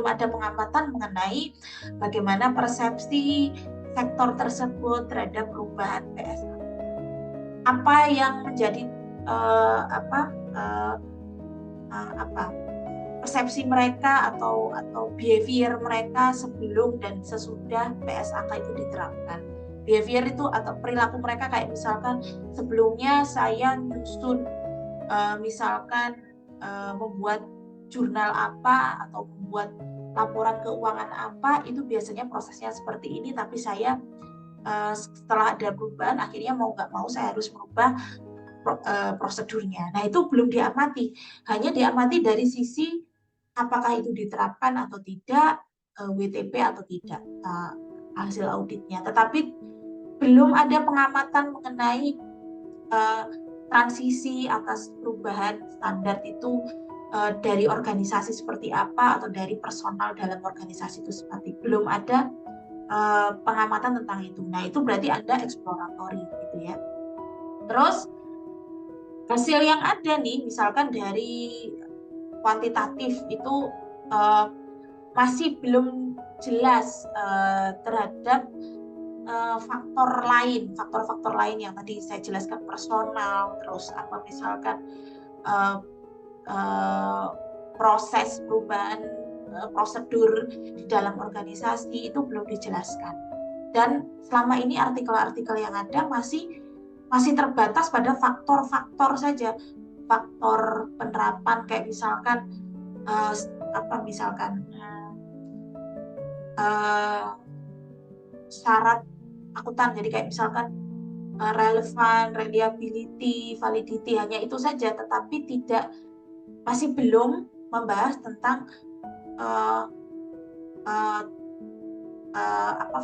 ada pengamatan mengenai bagaimana persepsi sektor tersebut terhadap perubahan PSAK. Apa yang menjadi persepsi mereka atau behavior mereka sebelum dan sesudah PSAK itu diterapkan. Behavior itu atau perilaku mereka kayak misalkan sebelumnya saya nyusun misalkan membuat jurnal apa atau membuat laporan keuangan apa, itu biasanya prosesnya seperti ini, tapi saya setelah ada perubahan akhirnya mau nggak mau saya harus merubah prosedurnya. Nah, itu belum diamati, hanya diamati dari sisi apakah itu diterapkan atau tidak, WTP atau tidak hasil auditnya. Tetapi belum ada pengamatan mengenai transisi atas perubahan standar itu dari organisasi seperti apa atau dari personal dalam organisasi itu seperti, belum ada pengamatan tentang itu. Nah, itu berarti ada exploratory gitu ya. Terus hasil yang ada nih, misalkan dari kuantitatif itu masih belum jelas terhadap faktor-faktor lain yang tadi saya jelaskan, personal, terus apa misalkan proses perubahan prosedur di dalam organisasi itu belum dijelaskan. Dan selama ini artikel-artikel yang ada masih terbatas pada faktor-faktor saja, faktor penerapan kayak misalkan syarat akuntan, jadi kayak misalkan relevan, reliability, validity, hanya itu saja, tetapi masih belum membahas tentang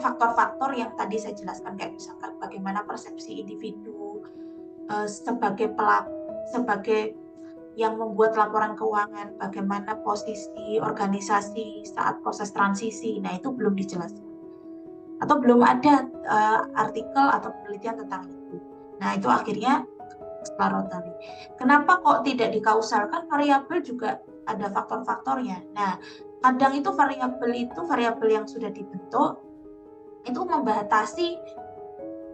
faktor-faktor yang tadi saya jelaskan, kayak misalkan bagaimana persepsi individu sebagai pelaku, sebagai yang membuat laporan keuangan, bagaimana posisi organisasi saat proses transisi. Nah, itu belum dijelaskan atau belum ada artikel atau penelitian tentang itu. Nah, itu akhirnya exploratory. Kenapa kok tidak dikausalkan? Variabel juga ada faktor-faktornya. Nah, kadang itu variabel yang sudah dibentuk itu membatasi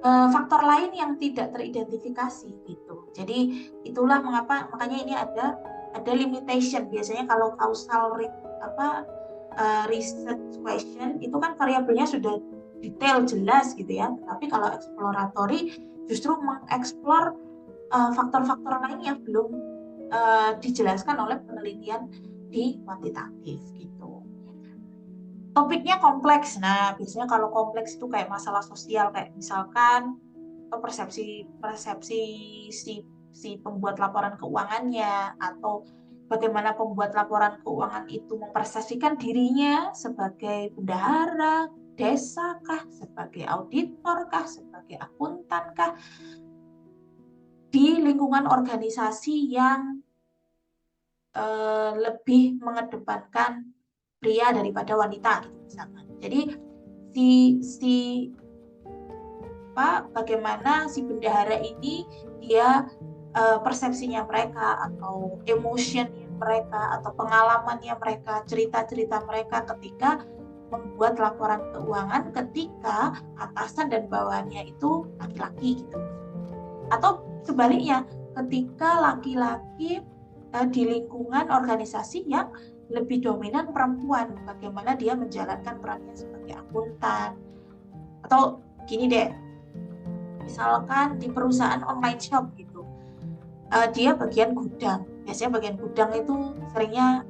faktor lain yang tidak teridentifikasi gitu. Jadi itulah makanya ini ada limitation. Biasanya kalau causal research question itu kan variabelnya sudah detail jelas gitu ya. Tapi kalau exploratory justru mengeksplor faktor-faktor lain yang belum dijelaskan oleh penelitian di kuantitatif gitu. Topiknya kompleks. Nah, biasanya kalau kompleks itu kayak masalah sosial, kayak misalkan persepsi si pembuat laporan keuangannya, atau bagaimana pembuat laporan keuangan itu mempersepsikan dirinya sebagai bendahara desa kah, sebagai auditor kah, sebagai akuntan kah, di lingkungan organisasi yang lebih mengedepankan pria daripada wanita gitu misalkan. Jadi bagaimana si bendahara ini dia persepsinya mereka atau emotionnya mereka atau pengalamannya mereka, cerita-cerita mereka ketika membuat laporan keuangan ketika atasan dan bawahannya itu laki-laki gitu. Atau sebaliknya, ketika laki-laki di lingkungan organisasi yang lebih dominan perempuan, bagaimana dia menjalankan perannya sebagai akuntan. Atau gini deh, misalkan di perusahaan online shop gitu, dia bagian gudang. Biasanya bagian gudang itu seringnya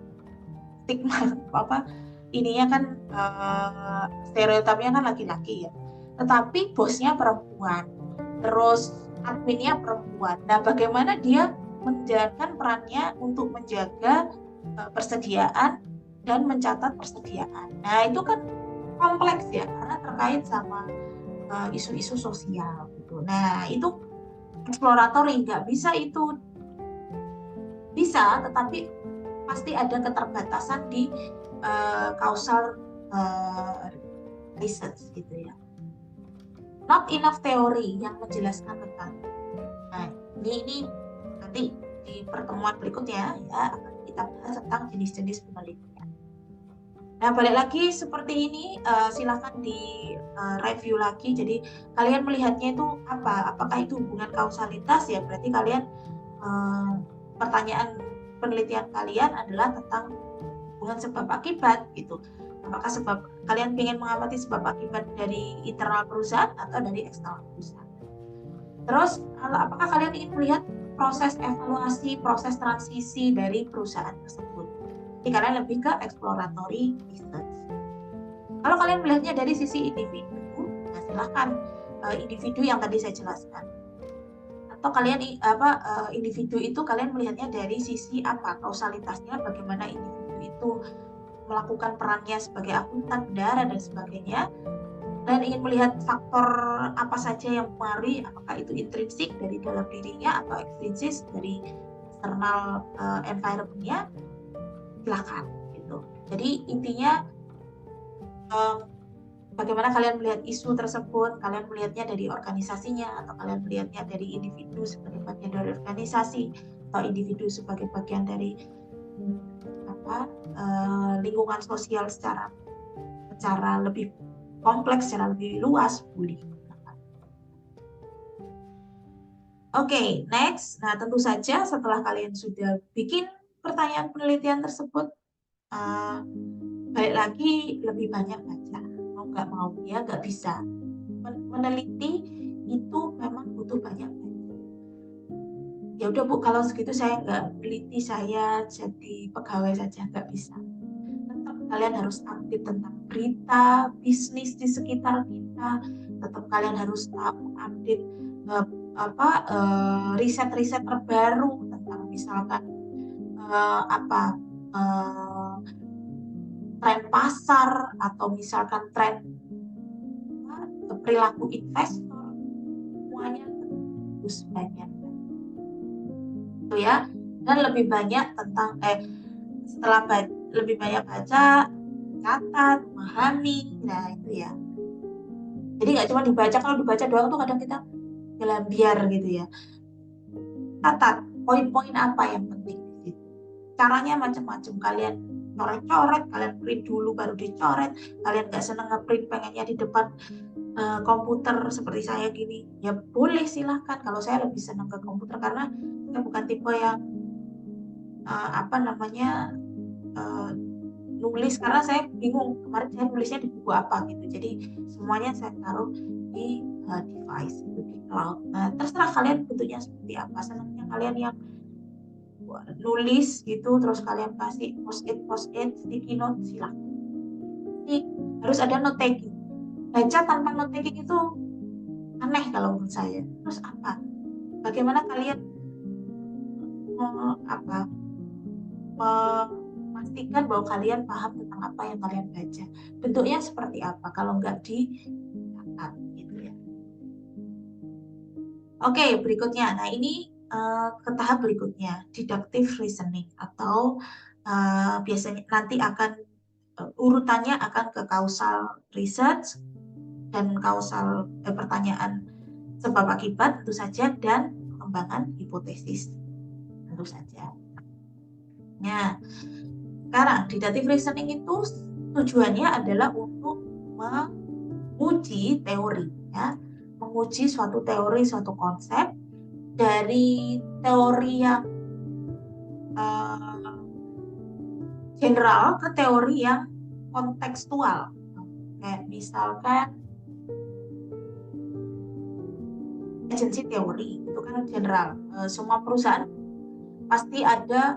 stigma ininya kan stereotipnya kan laki-laki ya. Tetapi bosnya perempuan, terus adminnya perempuan. Nah, bagaimana dia menjalankan perannya untuk menjaga persediaan dan mencatat persediaan. Nah, itu kan kompleks ya, karena terkait sama isu-isu sosial gitu. Nah, itu exploratory, nggak bisa itu Bisa, tetapi pasti ada keterbatasan di causal research gitu ya. Not enough teori yang menjelaskan tentang. Nah, ini nanti di pertemuan berikutnya ya akan kita bahas tentang jenis-jenis penelitian. Nah, balik lagi seperti ini, silahkan di review lagi. Jadi kalian melihatnya itu apa? Apakah itu hubungan kausalitas ya? Berarti kalian pertanyaan penelitian kalian adalah tentang hubungan sebab akibat gitu. Apakah sebab kalian ingin mengamati sebab akibat dari internal perusahaan atau dari eksternal perusahaan? Terus, apakah kalian ingin melihat proses evaluasi, proses transisi dari perusahaan tersebut? Jadi kalian lebih ke exploratory research. Kalau kalian melihatnya dari sisi individu, nah silahkan individu yang tadi saya jelaskan. Atau kalian individu itu kalian melihatnya dari sisi apa? Kausalitasnya, bagaimana individu itu melakukan perannya sebagai akuntan, bendahara dan sebagainya. Kalian ingin melihat faktor apa saja yang mempengaruhi, apakah itu intrinsik dari dalam dirinya atau ekstrinsik dari external environment-nya, silakan gitu. Jadi intinya bagaimana kalian melihat isu tersebut, kalian melihatnya dari organisasinya atau kalian melihatnya dari individu sebagai bagian dari organisasi atau individu sebagai bagian dari lingkungan sosial secara lebih kompleks, secara lebih luas, boleh. Oke, next. Nah, tentu saja setelah kalian sudah bikin pertanyaan penelitian tersebut, balik lagi lebih banyak baca. Mau nggak mau ya, nggak bisa. Meneliti itu memang butuh banyak baca. Ya udah Bu, kalau segitu saya nggak teliti, saya jadi pegawai saja, nggak bisa. Tetap kalian harus update tentang berita bisnis di sekitar kita. Tetap kalian harus update riset-riset terbaru tentang misalkan tren pasar atau misalkan tren perilaku investor, semuanya terus banyak itu ya. Dan lebih banyak tentang setelah lebih banyak baca, catat, memahami, nah itu ya. Jadi nggak cuma dibaca, kalau dibaca doang tuh kadang kita gelambiar gitu ya. Catat poin-poin apa yang penting di situ. Caranya macam-macam, kalian coret-coret, kalian print dulu baru dicoret, kalian nggak seneng nge-print pengennya di depan komputer seperti saya gini, ya boleh silahkan. Kalau saya lebih senang ke komputer karena saya bukan tipe yang nulis, karena saya bingung kemarin saya nulisnya di buku apa gitu. Jadi semuanya saya taruh di device itu, di cloud. Nah, terserah kalian bentuknya seperti apa. Senangnya kalian yang nulis gitu terus kalian kasih post-it sticky note, silahkan. Jadi harus ada note taking. Baca tanpa note taking itu aneh kalau menurut saya. Terus apa? Bagaimana kalian memastikan bahwa kalian paham tentang apa yang kalian baca? Bentuknya seperti apa kalau nggak dicatat gitu ya. Oke, berikutnya. Nah, ini ke tahap berikutnya, deductive reasoning atau biasanya nanti akan urutannya akan ke causal research dan causal pertanyaan sebab akibat tentu saja, dan pengembangan hipotesis tentu saja. Nah, sekarang deductive reasoning itu tujuannya adalah untuk menguji teori, ya, menguji suatu teori, suatu konsep dari teori yang general ke teori yang kontekstual. Kayak misalkan agency teori itu kan general, semua perusahaan pasti ada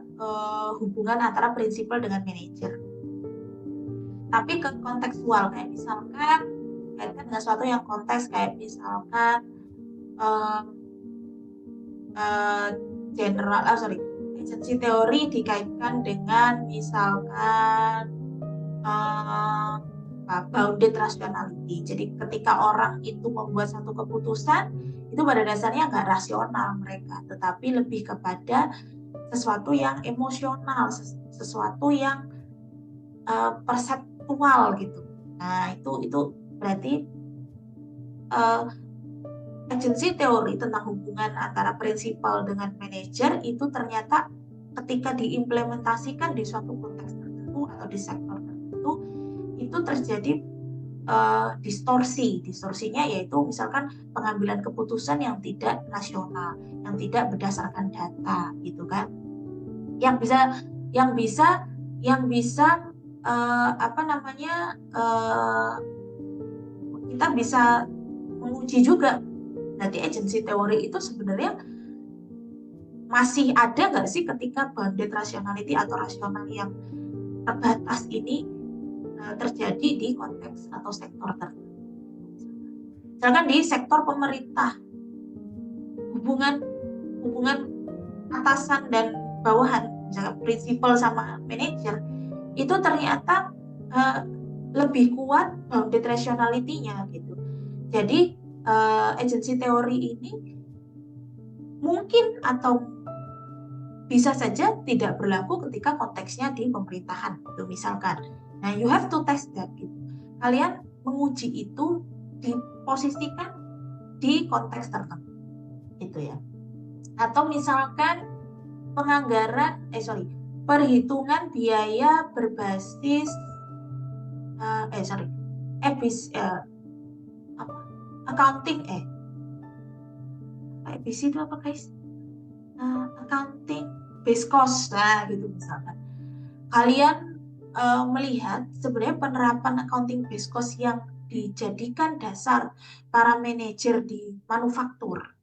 hubungan antara prinsipal dengan manajer. Tapi ke kontekstual, kayak misalkan kaitan dengan sesuatu yang konteks, kayak misalkan agency teori dikaitkan dengan misalkan bounded rationality. Jadi ketika orang itu membuat satu keputusan, itu pada dasarnya nggak rasional mereka, tetapi lebih kepada sesuatu yang emosional, sesuatu yang perseptual gitu. Nah, itu berarti agency teori tentang hubungan antara prinsipal dengan manajer itu ternyata ketika diimplementasikan di suatu konteks tertentu atau di sektor tertentu itu terjadi distorsinya yaitu misalkan pengambilan keputusan yang tidak rasional, yang tidak berdasarkan data gitu kan, yang bisa apa namanya kita bisa menguji juga. Nanti agency teori itu sebenarnya masih ada nggak sih ketika bounded rationality atau rasional yang terbatas ini terjadi di konteks atau sektor tertentu. Misalkan di sektor pemerintah, hubungan atasan dan bawahan, misalkan prinsipal sama manajer, itu ternyata lebih kuat bounded rationality-nya gitu. Jadi agency teori ini mungkin atau bisa saja tidak berlaku ketika konteksnya di pemerintahan gitu misalkan. Nah, you have to test that gitu. Kalian menguji itu diposisikan di konteks tertentu gitu ya. Atau misalkan perhitungan biaya berbasis accounting ABC itu apa guys? Accounting based cost lah gitu misalkan. Kalian melihat sebenarnya penerapan accounting based cost yang dijadikan dasar para manajer di manufaktur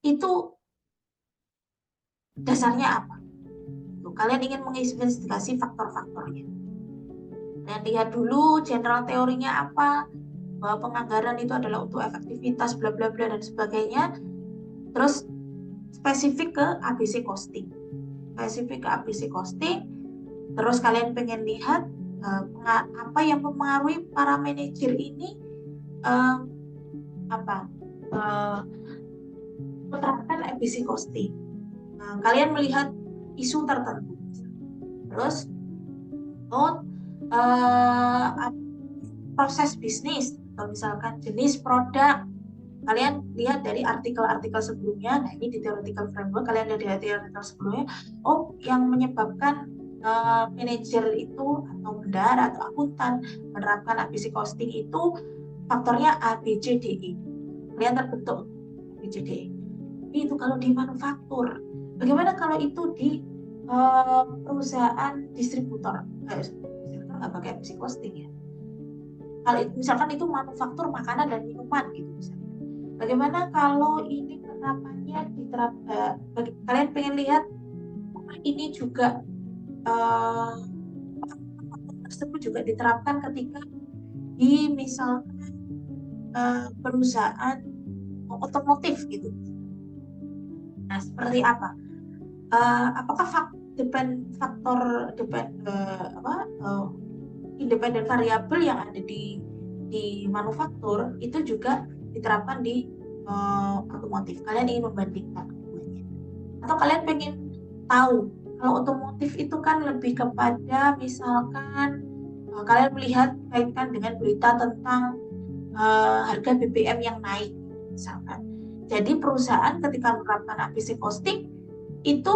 itu dasarnya apa? Tuh, kalian ingin menginvestigasi faktor-faktornya. Dan lihat dulu general teorinya apa, bahwa penganggaran itu adalah untuk efektivitas bla bla bla dan sebagainya. Terus spesifik ke ABC costing. Terus kalian pengen lihat apa yang mempengaruhi para manajer ini menerapkan ABC costing. Kalian melihat isu tertentu. Terus proses bisnis atau misalkan jenis produk. Kalian lihat dari artikel-artikel sebelumnya. Nah, ini di theoretical framework. Kalian lihat dari artikel sebelumnya. Yang menyebabkan manajer itu atau bendahara atau akuntan menerapkan ABC costing itu faktornya A, B, C, D, E. Kalian terbentuk A, B, C, D, E. Itu kalau di manufaktur. Bagaimana kalau itu di perusahaan distributor? Distributor nggak pakai ABC costing ya. Kalau misalkan itu manufaktur makanan dan minuman gitu misalnya. Bagaimana kalau ini penerapannya kalian pengen lihat ini juga tersebut juga diterapkan ketika di misalkan perusahaan otomotif gitu. Nah, seperti apa? Apakah independen variabel yang ada di manufaktur itu juga diterapkan di otomotif? Kalian ingin membandingkan keduanya, atau kalian pengen tahu kalau otomotif itu kan lebih kepada misalkan kalian melihat kaitkan dengan berita tentang harga BBM yang naik misalkan. Jadi perusahaan ketika menerapkan ABC costing itu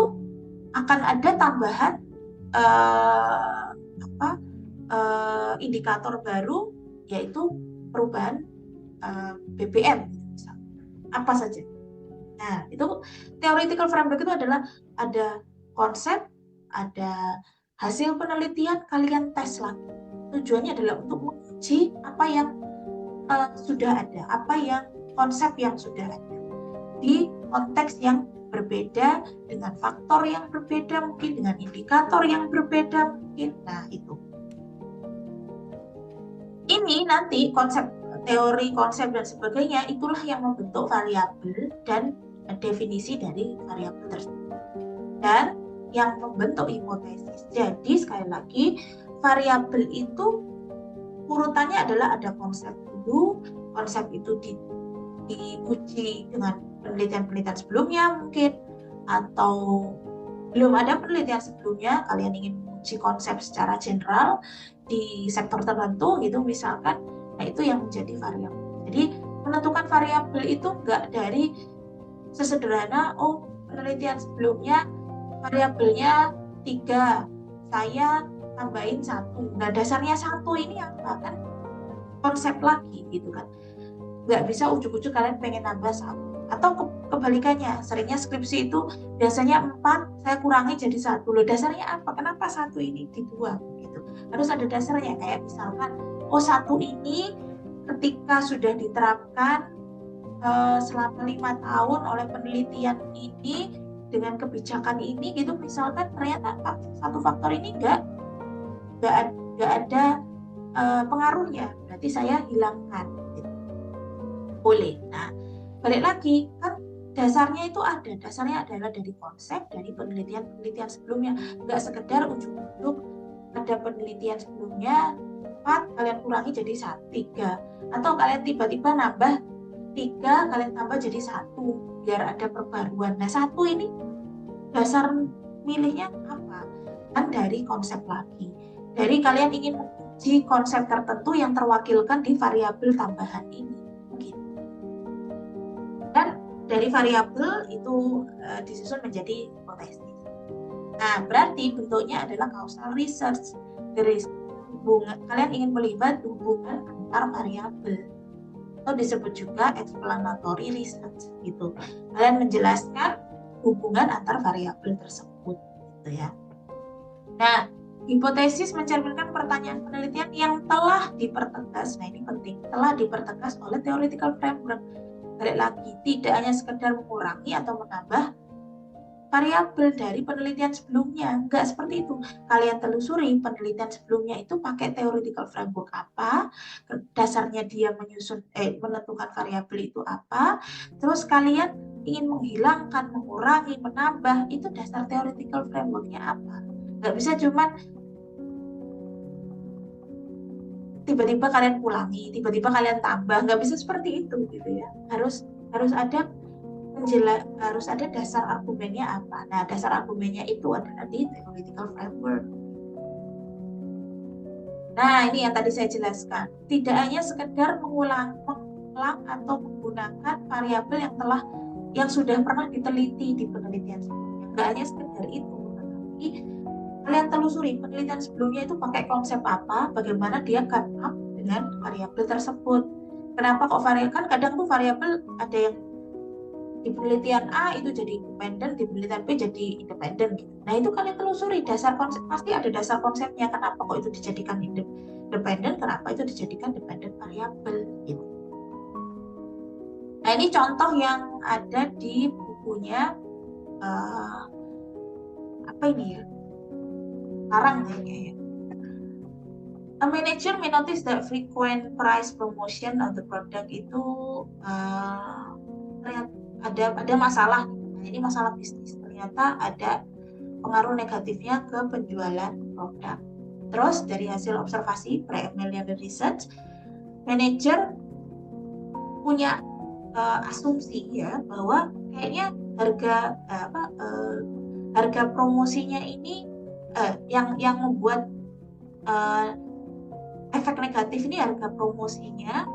akan ada tambahan indikator baru yaitu perubahan BBM misalkan. Apa saja. Nah, itu theoretical framework itu adalah ada konsep, ada hasil penelitian, kalian tes lagi. Tujuannya adalah untuk menguji apa yang sudah ada, apa yang konsep yang sudah ada di konteks yang berbeda, dengan faktor yang berbeda mungkin, dengan indikator yang berbeda mungkin. Nah, itu. Ini nanti teori konsep dan sebagainya itulah yang membentuk variabel dan definisi dari variabel tersebut dan yang membentuk hipotesis. Jadi sekali lagi variabel itu urutannya adalah ada konsep dulu, konsep itu diuji dengan penelitian-penelitian sebelumnya mungkin, atau belum ada penelitian sebelumnya, kalian ingin menguji konsep secara general di sektor tertentu gitu misalkan, nah itu yang menjadi variabel. Jadi menentukan variabel itu enggak dari sesederhana, oh penelitian sebelumnya variabelnya 3, saya tambahin 1. Nah dasarnya 1 ini apa kan? Konsep lagi gitu kan. Nggak bisa ujuk-ujuk kalian pengen nambah 1. Atau kebalikannya, seringnya skripsi itu biasanya 4, saya kurangi jadi 1. Loh dasarnya apa? Kenapa 1 ini dibuang gitu? Harus ada dasarnya, kayak misalkan, oh 1 ini ketika sudah diterapkan selama 5 tahun oleh penelitian ini dengan kebijakan ini gitu misalkan, ternyata satu faktor ini nggak ada pengaruhnya, berarti saya hilangkan gitu. Boleh. Nah balik lagi kan dasarnya itu ada, dasarnya adalah dari konsep, dari penelitian sebelumnya, nggak sekedar ujuk-ujuk ada penelitian sebelumnya 4 kalian kurangi jadi 3, atau kalian tiba-tiba nambah 3 kalian tambah jadi 1 biar ada perbaruan. Nah 1 ini dasar milihnya apa? Kan dari konsep lagi, dari kalian ingin menguji konsep tertentu yang terwakilkan di variabel tambahan ini gitu. Dan dari variabel itu disusun menjadi hipotesis. Nah berarti bentuknya adalah causal research, dari hubungan, kalian ingin melihat hubungan antar variabel atau disebut juga explanatory research gitu. Kalian menjelaskan hubungan antar variabel tersebut gitu ya. Nah, hipotesis mencerminkan pertanyaan penelitian yang telah dipertegas. Nah, ini penting, telah dipertegas oleh theoretical framework. Balik lagi, tidak hanya sekedar mengurangi atau menambah variabel dari penelitian sebelumnya, enggak seperti itu. Kalian telusuri penelitian sebelumnya itu pakai theoretical framework apa, dasarnya dia menentukan variabel itu apa, terus kalian ingin menghilangkan, mengurangi, menambah, itu dasar theoretical frameworknya apa. Enggak bisa cuman tiba-tiba kalian kurangi, tiba-tiba kalian tambah, nggak bisa seperti itu gitu ya. Harus ada dasar argumennya apa. Nah, dasar argumennya itu adalah di theoretical framework. Nah, ini yang tadi saya jelaskan. Tidak hanya sekedar mengulang atau menggunakan variabel yang sudah pernah diteliti di penelitian sebelumnya. Nggak hanya sekedar itu, tetapi kalian telusuri penelitian sebelumnya itu pakai konsep apa, bagaimana dia come up dengan variabel tersebut. Kenapa kok variabel? Kan kadang tuh variabel ada yang di penelitian A itu jadi independen, di penelitian B jadi independen gitu. Nah itu kalian telusuri dasar konsep, pasti ada dasar konsepnya kenapa kok itu dijadikan independen, kenapa itu dijadikan dependent variabel gitu. Nah ini contoh yang ada di bukunya apa ini ya? Sekarang kayaknya ya. A manager may notice that frequent price promotion of the product itu ada masalah. Nah, ini masalah bisnis. Ternyata ada pengaruh negatifnya ke penjualan produk. Terus dari hasil observasi pre-Emilian research, manajer punya asumsi ya bahwa kayaknya harga promosinya ini yang membuat efek negatif ini harga promosinya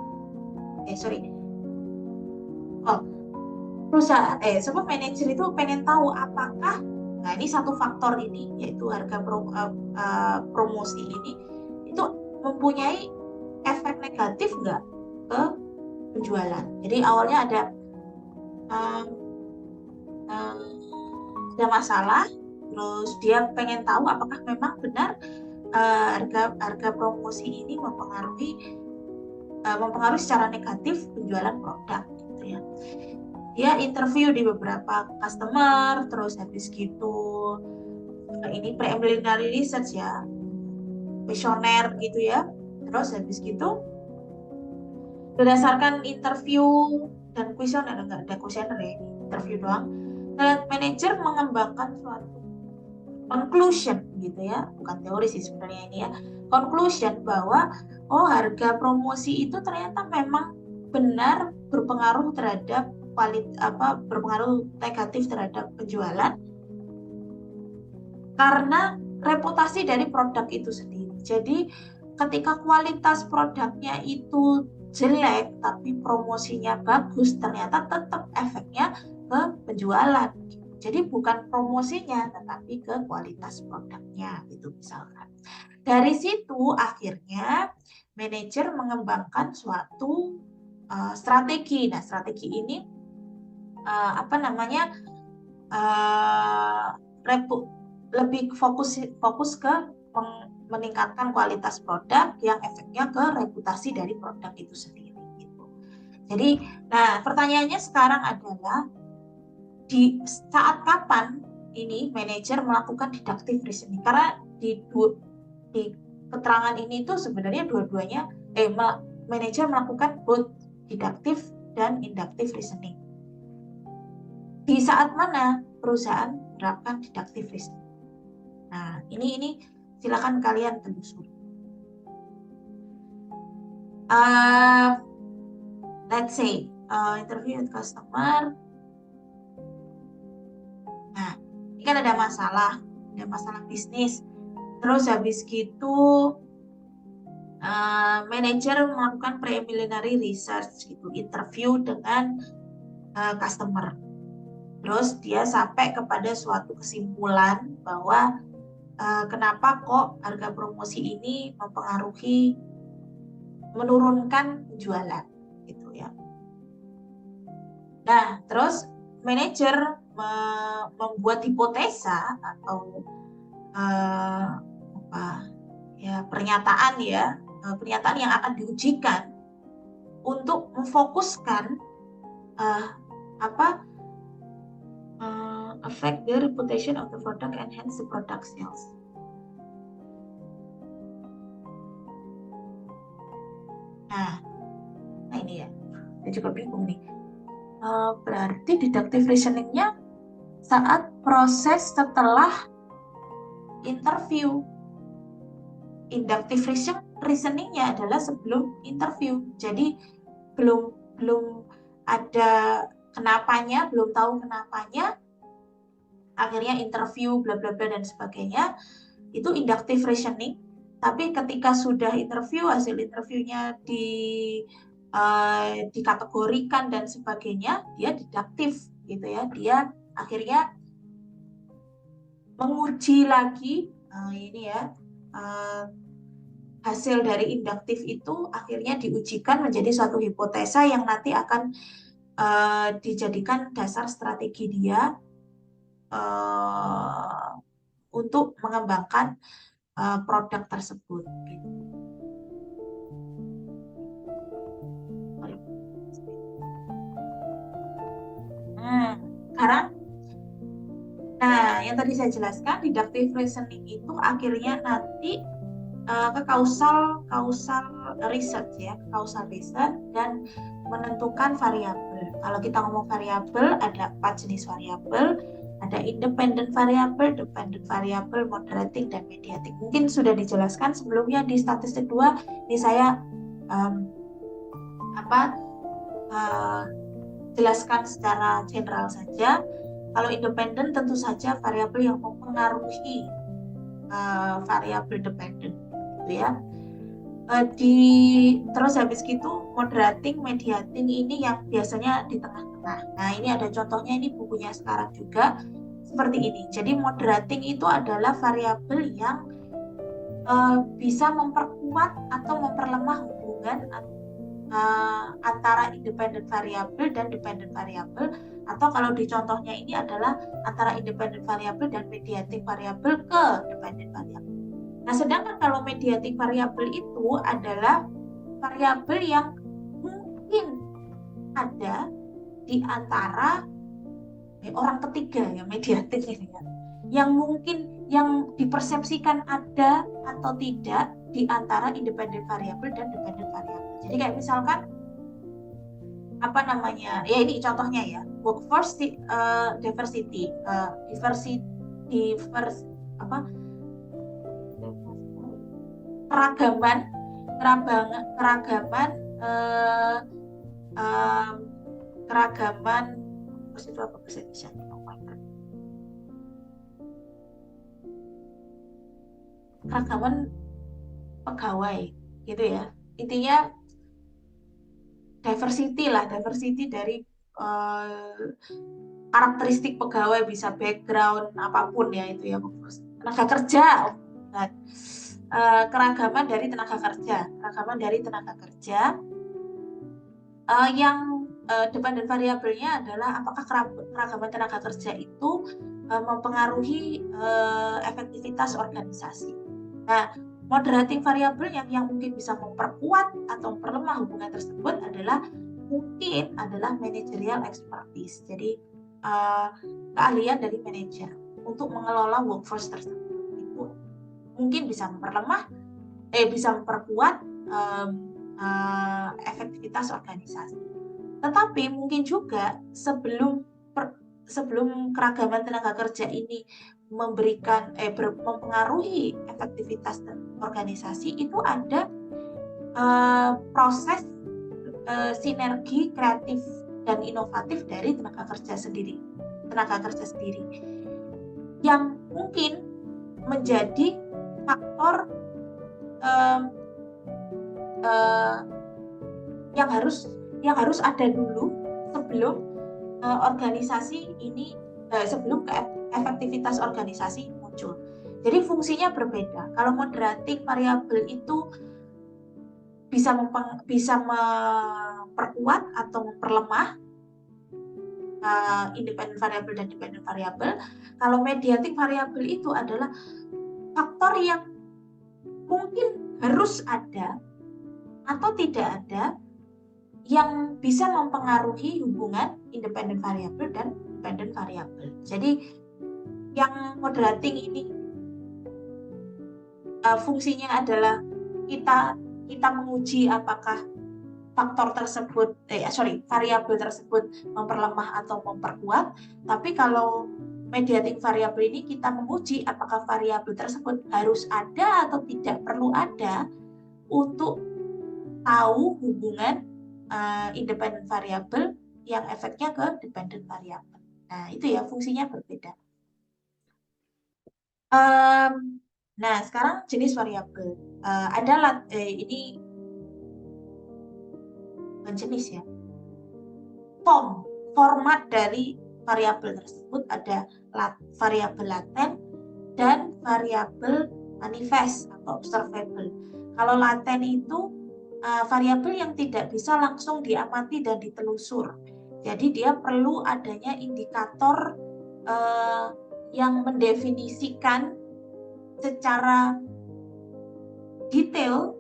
perusahaan sebab manajer itu pengen tahu apakah, nah ini satu faktor ini yaitu harga promosi ini itu mempunyai efek negatif nggak ke penjualan. Jadi awalnya ada masalah, terus dia pengen tahu apakah memang benar harga promosi ini mempengaruhi secara negatif penjualan produk gitu ya. Dia interview di beberapa customer, terus habis gitu ini preliminary research ya, questionnaire gitu ya. Terus habis gitu berdasarkan interview dan questionnaire, enggak ada questionnaire ya, interview doang, manajer mengembangkan suatu conclusion gitu ya, bukan teori sih sebenarnya ini ya, conclusion bahwa harga promosi itu ternyata memang benar berpengaruh terhadap berpengaruh negatif terhadap penjualan karena reputasi dari produk itu sendiri. Jadi ketika kualitas produknya itu jelek tapi promosinya bagus, ternyata tetap efeknya ke penjualan. Jadi bukan promosinya tetapi ke kualitas produknya itu misalkan. Dari situ akhirnya manajer mengembangkan suatu strategi. Nah, strategi ini apa namanya lebih fokus ke meningkatkan kualitas produk yang efeknya ke reputasi dari produk itu sendiri gitu. Jadi, nah pertanyaannya sekarang adalah di saat kapan ini manajer melakukan deductive reasoning? Karena di keterangan ini tuh sebenarnya dua-duanya manajer melakukan both deductive dan inductive reasoning. Di saat mana perusahaan menerapkan deductive reasoning? Nah, ini silakan kalian telusuri. Let's say interview with customer. Nah, ini kan ada masalah bisnis. Terus habis gitu manajer melakukan preliminary research gitu, interview dengan customer. Terus dia sampai kepada suatu kesimpulan bahwa kenapa kok harga promosi ini menurunkan penjualan gitu ya. Nah, terus manajer membuat hipotesa atau pernyataan yang akan diujikan untuk memfokuskan affect the reputation of the product and hence the product sales. Nah ini ya, saya juga bingung nih. Berarti deductive reasoning-nya saat proses setelah interview. Inductive reasoning-nya adalah sebelum interview. Jadi belum ada kenapanya, belum tahu kenapanya, akhirnya interview bla bla bla dan sebagainya, itu inductive reasoning. Tapi ketika sudah interview, hasil interviewnya dikategorikan dan sebagainya, dia deduktif gitu ya. Dia akhirnya menguji lagi hasil dari induktif itu akhirnya diujikan menjadi suatu hipotesa yang nanti akan dijadikan dasar strategi dia untuk mengembangkan produk tersebut. Gitu. Sekarang, nah yang tadi saya jelaskan, deductive reasoning itu akhirnya nanti ke causal research ya, causal research dan menentukan variabel. Kalau kita ngomong variabel, ada 4 jenis variabel. Ada independent variable, dependent variable, moderating, dan mediating. Mungkin sudah dijelaskan sebelumnya di statistik 2. Ini saya jelaskan secara general saja. Kalau independent tentu saja variabel yang mempengaruhi variabel dependent, gitu ya. Terus habis gitu moderating, mediating ini yang biasanya di tengah-tengah. Nah ini ada contohnya, ini bukunya sekarang juga seperti ini. Jadi moderating itu adalah variabel yang bisa memperkuat atau memperlemah hubungan antara independent variabel dan dependent variabel, atau kalau di contohnya ini adalah antara independent variabel dan mediating variabel ke dependent variabel. Nah, sedangkan kalau mediating variabel itu adalah variabel yang mungkin ada di antara orang ketiga ya, mediating ini ya, yang mungkin yang dipersepsikan ada atau tidak di antara independent variabel dan dependent variabel. Jadi kayak misalkan ya ini contohnya ya, workforce diversity, keragaman itu apa bahasa Indonesia? keragaman pegawai gitu ya. Intinya diversity dari karakteristik pegawai, bisa background apapun ya itu ya. Tenaga kerja, nah, keragaman dari tenaga kerja yang dependen variabelnya adalah apakah keragaman tenaga kerja itu mempengaruhi efektivitas organisasi. Nah, moderating variabel yang mungkin bisa memperkuat atau memperlemah hubungan tersebut adalah managerial expertise. Jadi keahlian dari manajer untuk mengelola workforce tersebut itu mungkin bisa bisa memperkuat efektivitas organisasi. Tetapi mungkin juga sebelum keragaman tenaga kerja ini mempengaruhi efektivitas organisasi, itu ada proses sinergi kreatif dan inovatif dari tenaga kerja sendiri yang mungkin menjadi faktor yang harus ada dulu sebelum organisasi ini sebelum efektivitu organisasi muncul. Jadi fungsinya berbeda. Kalau moderating variabel itu bisa memperkuat atau memperlemah independent variable dan dependent variable. Kalau mediating variable itu adalah faktor yang mungkin harus ada atau tidak ada yang bisa mempengaruhi hubungan independent variable dan dependent variable. Jadi yang moderating ini fungsinya adalah kita menguji apakah faktor tersebut variabel tersebut memperlemah atau memperkuat. Tapi kalau mediating variable ini kita menguji apakah variabel tersebut harus ada atau tidak perlu ada untuk tahu hubungan independent variable yang efeknya ke dependent variable. Nah, itu ya fungsinya berbeda. Nah, sekarang jenis variabel. Ini bukan jenis ya. Format dari variabel tersebut ada variabel laten dan variabel manifest atau observable. Kalau laten itu variabel yang tidak bisa langsung diamati dan ditelusur. Jadi dia perlu adanya indikator yang mendefinisikan secara detail.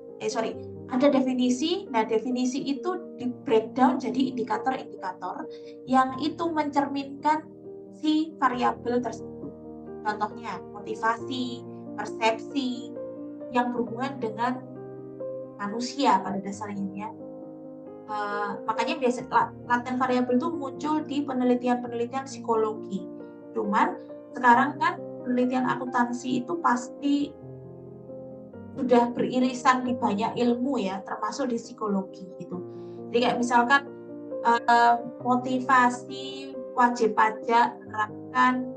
Ada definisi. Nah, definisi itu di breakdown jadi indikator-indikator yang itu mencerminkan si variabel tersebut. Contohnya motivasi, persepsi yang berhubungan dengan manusia pada dasarnya ya. Makanya laten variabel itu muncul di penelitian psikologi. Cuman sekarang kan penelitian akuntansi itu pasti sudah beririsan di banyak ilmu ya, termasuk di psikologi gitu. Jadi kayak misalkan motivasi wajib pajak menerapkan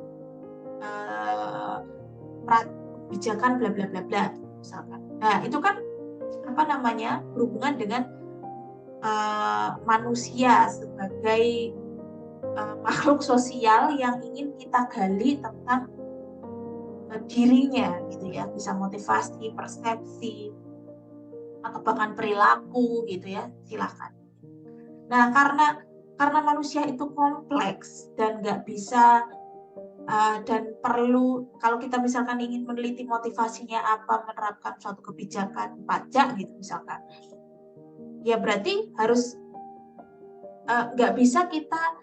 kebijakan bla bla bla bla misalkan. Nah, itu kan berhubungan dengan manusia sebagai makhluk sosial yang ingin kita gali tentang dirinya gitu ya, bisa motivasi, persepsi atau bahkan perilaku gitu ya, silakan. Nah, karena manusia itu kompleks dan nggak bisa dan perlu, kalau kita misalkan ingin meneliti motivasinya apa menerapkan suatu kebijakan pajak gitu misalkan, ya berarti harus nggak bisa kita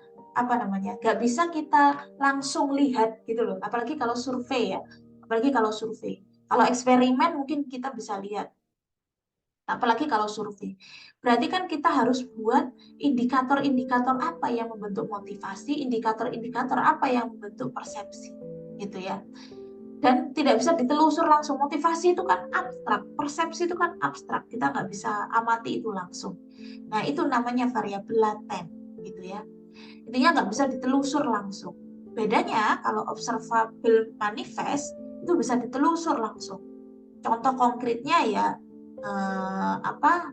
langsung lihat gitu loh. Apalagi kalau survei. Kalau eksperimen mungkin kita bisa lihat. Apalagi kalau survei. Berarti kan kita harus buat indikator-indikator apa yang membentuk motivasi, indikator-indikator apa yang membentuk persepsi, gitu ya. Dan tidak bisa ditelusur langsung. Motivasi itu kan abstrak, persepsi itu kan abstrak. Kita nggak bisa amati itu langsung. Nah, itu namanya variabel laten, gitu ya. Intinya nggak bisa ditelusur langsung. Bedanya kalau observable manifest itu bisa ditelusur langsung. contoh konkretnya ya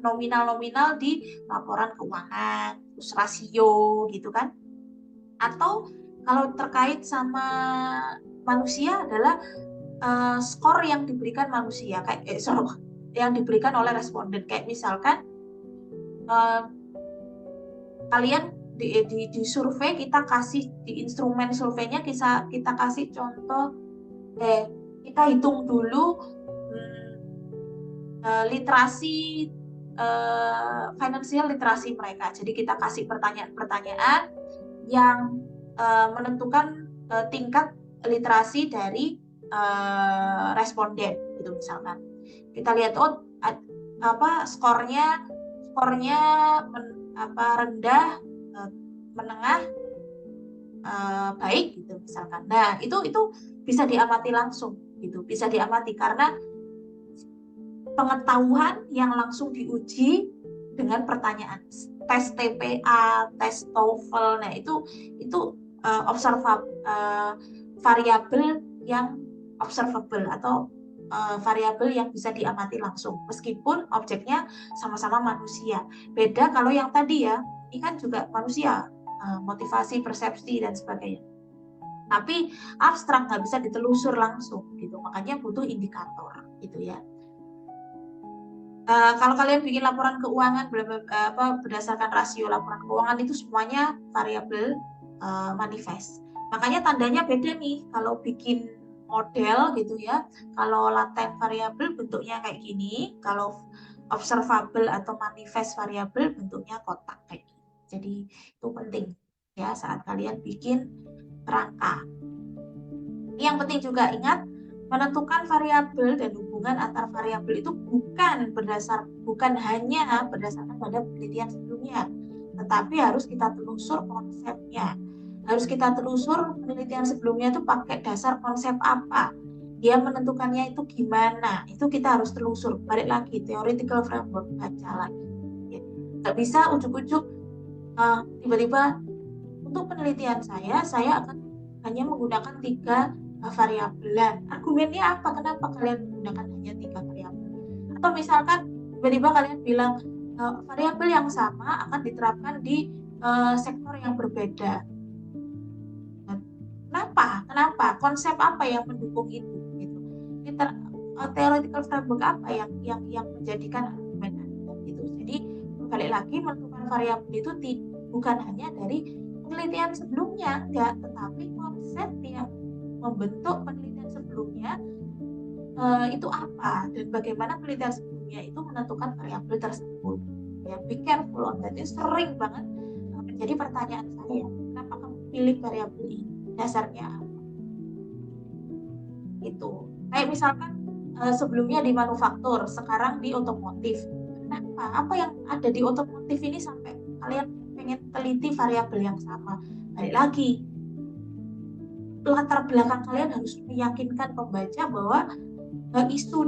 nominal-nominal di laporan keuangan, terus rasio gitu kan. Atau kalau terkait sama manusia adalah skor yang diberikan manusia yang diberikan oleh responden. Kayak misalkan kalian di survei, kita kasih di instrumen surveinya kita kasih contoh, kita hitung dulu literasi financial literasi mereka. Jadi kita kasih pertanyaan-pertanyaan yang menentukan tingkat literasi dari responden gitu misalkan. Kita lihat skornya rendah, menengah, baik gitu misalkan. Nah, itu bisa diamati langsung gitu. Bisa diamati karena pengetahuan yang langsung diuji dengan pertanyaan. Tes TPA, tes TOEFL, nah itu variabel yang observable atau variabel yang bisa diamati langsung meskipun objeknya sama-sama manusia. Beda kalau yang tadi ya, ini kan juga manusia, motivasi, persepsi dan sebagainya. Tapi abstrak nggak bisa ditelusur langsung gitu, makanya butuh indikator gitu ya. Kalau kalian bikin laporan keuangan berdasarkan rasio laporan keuangan itu semuanya variabel manifest. Makanya tandanya beda nih kalau bikin model gitu ya. Kalau latent variabel bentuknya kayak gini, kalau observable atau manifest variabel bentuknya kotak kayak gini. Jadi itu penting ya saat kalian bikin kerangka. Yang penting juga ingat, menentukan variabel dan hubungan antar variabel itu bukan hanya berdasarkan pada penelitian sebelumnya, tetapi harus kita telusur konsepnya. Harus kita telusur penelitian sebelumnya itu pakai dasar konsep apa. Dia menentukannya itu gimana. Itu kita harus telusur. Balik lagi, theoretical framework, baca lagi. Ya. Nggak bisa ujuk-ujuk tiba-tiba untuk penelitian saya akan hanya menggunakan 3 variabel. Argumennya apa? Kenapa kalian menggunakan hanya 3 variabel? Atau misalkan tiba-tiba kalian bilang variabel yang sama akan diterapkan di sektor yang berbeda. Kenapa? Konsep apa yang mendukung itu? Gitu. Theoretical framework apa yang menjadikan argumen itu? Jadi balik lagi, menentukan variabel itu bukan hanya dari penelitian sebelumnya, enggak, tetapi konsep yang membentuk penelitian sebelumnya itu apa dan bagaimana penelitian sebelumnya itu menentukan variabel tersebut. Ya, be careful on that. Itu sering banget menjadi pertanyaan saya, kenapa kamu pilih variabel ini? Dasarnya apa? Itu. Kayak misalkan sebelumnya di manufaktur, sekarang di otomotif. Kenapa? Apa yang ada di otomotif ini sampai kalian pengen teliti variabel yang sama? Balik lagi, latar belakang kalian harus meyakinkan pembaca bahwa isu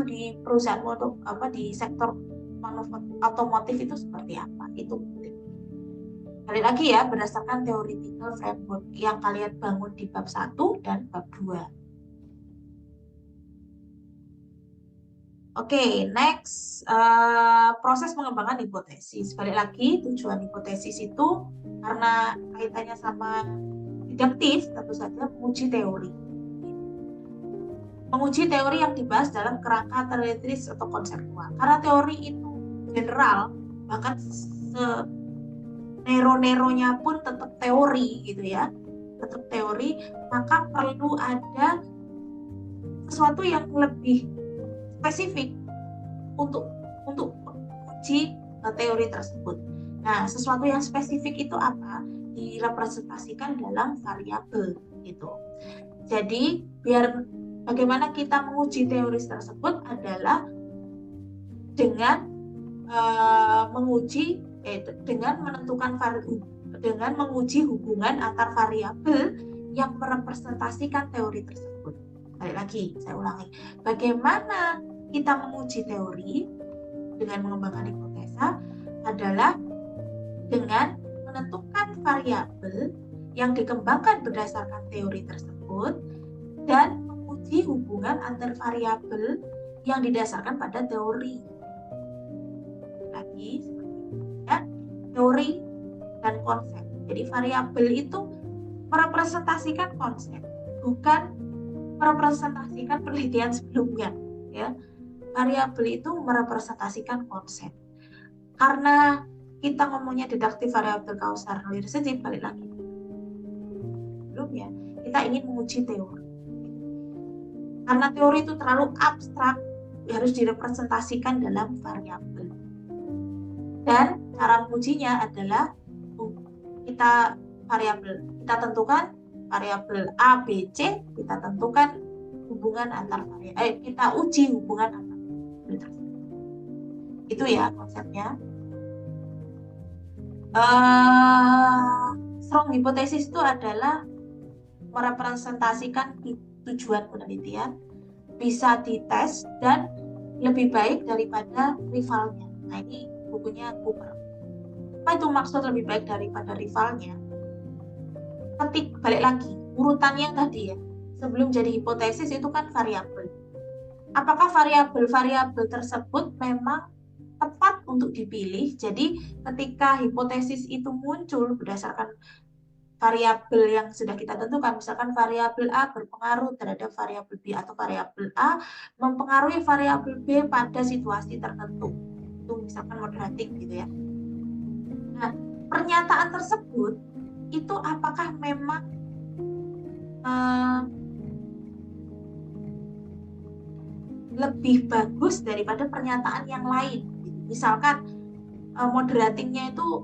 di perusahaan di sektor otomotif itu seperti apa, itu penting. Balik lagi ya, berdasarkan theoretical framework yang kalian bangun di bab 1 dan bab 2. Oke, next, proses pengembangan hipotesis. Balik lagi, tujuan hipotesis itu karena kaitannya sama deduktif, tentu saja menguji teori. Menguji teori yang dibahas dalam kerangka teoritis atau konseptual. Karena teori itu general, bahkan nero-neronya pun tetap teori gitu ya, tetap teori, maka perlu ada sesuatu yang lebih spesifik untuk uji teori tersebut. Nah, sesuatu yang spesifik itu apa? Direpresentasikan dalam variabel gitu. Jadi, bagaimana kita menguji teori tersebut adalah dengan dengan menguji hubungan antar variabel yang merepresentasikan teori tersebut. Balik lagi, saya ulangi. Bagaimana kita menguji teori dengan mengembangkan hipotesa adalah dengan menentukan variabel yang dikembangkan berdasarkan teori tersebut dan menguji hubungan antar variabel yang didasarkan pada teori. Lagi ya, teori dan konsep. Jadi variabel itu merepresentasikan konsep, bukan merepresentasikan penelitian sebelumnya, ya. Variabel itu merepresentasikan konsep. Karena kita ngomongnya deductive variable causal relationship, balik lagi sebelumnya, kita ingin menguji teori. Karena teori itu terlalu abstrak, harus direpresentasikan dalam variabel. Dan cara mengujinya adalah kita tentukan variabel A, B, C, kita tentukan hubungan antar variabel, kita uji hubungan antar variabel. Itu ya konsepnya. Strong hypothesis itu adalah merepresentasikan tujuan penelitian, bisa dites dan lebih baik daripada rivalnya. Nah, ini bukunya Cooper. Apa itu maksud lebih baik daripada rivalnya? Balik lagi, urutannya yang tadi ya. Sebelum jadi hipotesis itu kan variabel. Apakah variabel-variabel tersebut memang tepat untuk dipilih? Jadi ketika hipotesis itu muncul berdasarkan variabel yang sudah kita tentukan, misalkan variabel A berpengaruh terhadap variabel B atau variabel A mempengaruhi variabel B pada situasi tertentu, itu misalkan moderating gitu ya. Nah, pernyataan tersebut itu apakah memang lebih bagus daripada pernyataan yang lain? Misalkan moderatingnya itu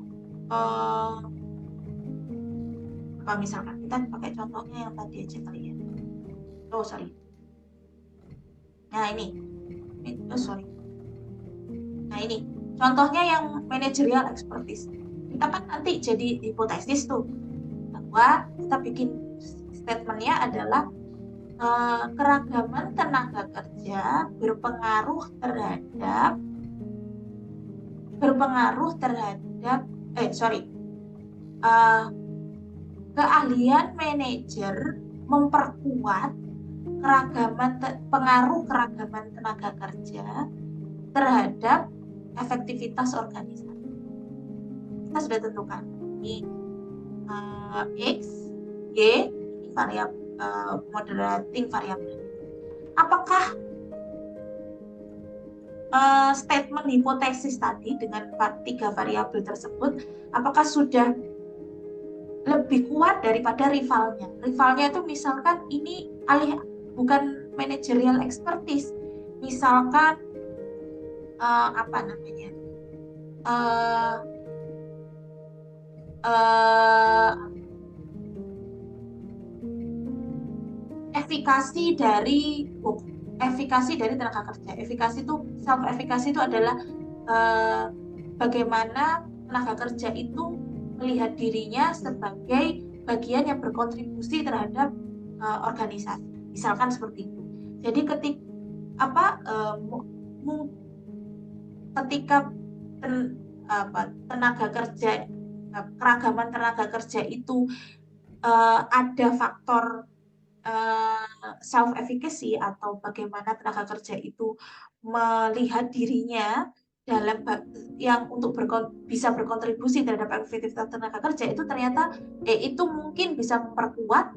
apa, misalkan kita pakai contohnya yang tadi aja kali ya. Nah ini contohnya yang managerial expertise. Kita kan nanti jadi hipotesis tuh bahwa kita bikin statementnya adalah keragaman tenaga kerja berpengaruh terhadap keahlian manajer memperkuat pengaruh keragaman tenaga kerja terhadap efektivitas organisasi. Kita sudah tentukan ini X, Y, ini variabel moderating variabel. Apakah statement hipotesis tadi dengan 3 variabel tersebut apakah sudah lebih kuat daripada rivalnya? Rivalnya itu misalkan ini bukan managerial expertise, misalkan efikasi dari tenaga kerja. Efikasi itu, self efikasi itu adalah bagaimana tenaga kerja itu melihat dirinya sebagai bagian yang berkontribusi terhadap organisasi. Misalkan seperti itu. Jadi ketika tenaga kerja, keragaman tenaga kerja itu ada faktor self efficacy atau bagaimana tenaga kerja itu melihat dirinya dalam yang untuk bisa berkontribusi terhadap efektivitas tenaga kerja, itu ternyata itu mungkin bisa memperkuat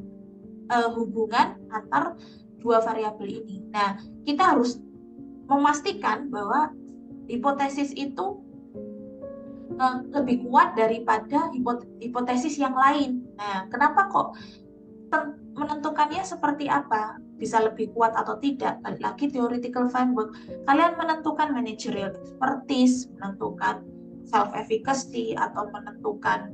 hubungan antar 2 variabel ini. Nah, kita harus memastikan bahwa hipotesis itu lebih kuat daripada hipotesis yang lain. Nah, kenapa kok menentukannya seperti apa, bisa lebih kuat atau tidak? Balik lagi theoretical framework. Kalian menentukan managerial expertise, menentukan self efficacy, atau menentukan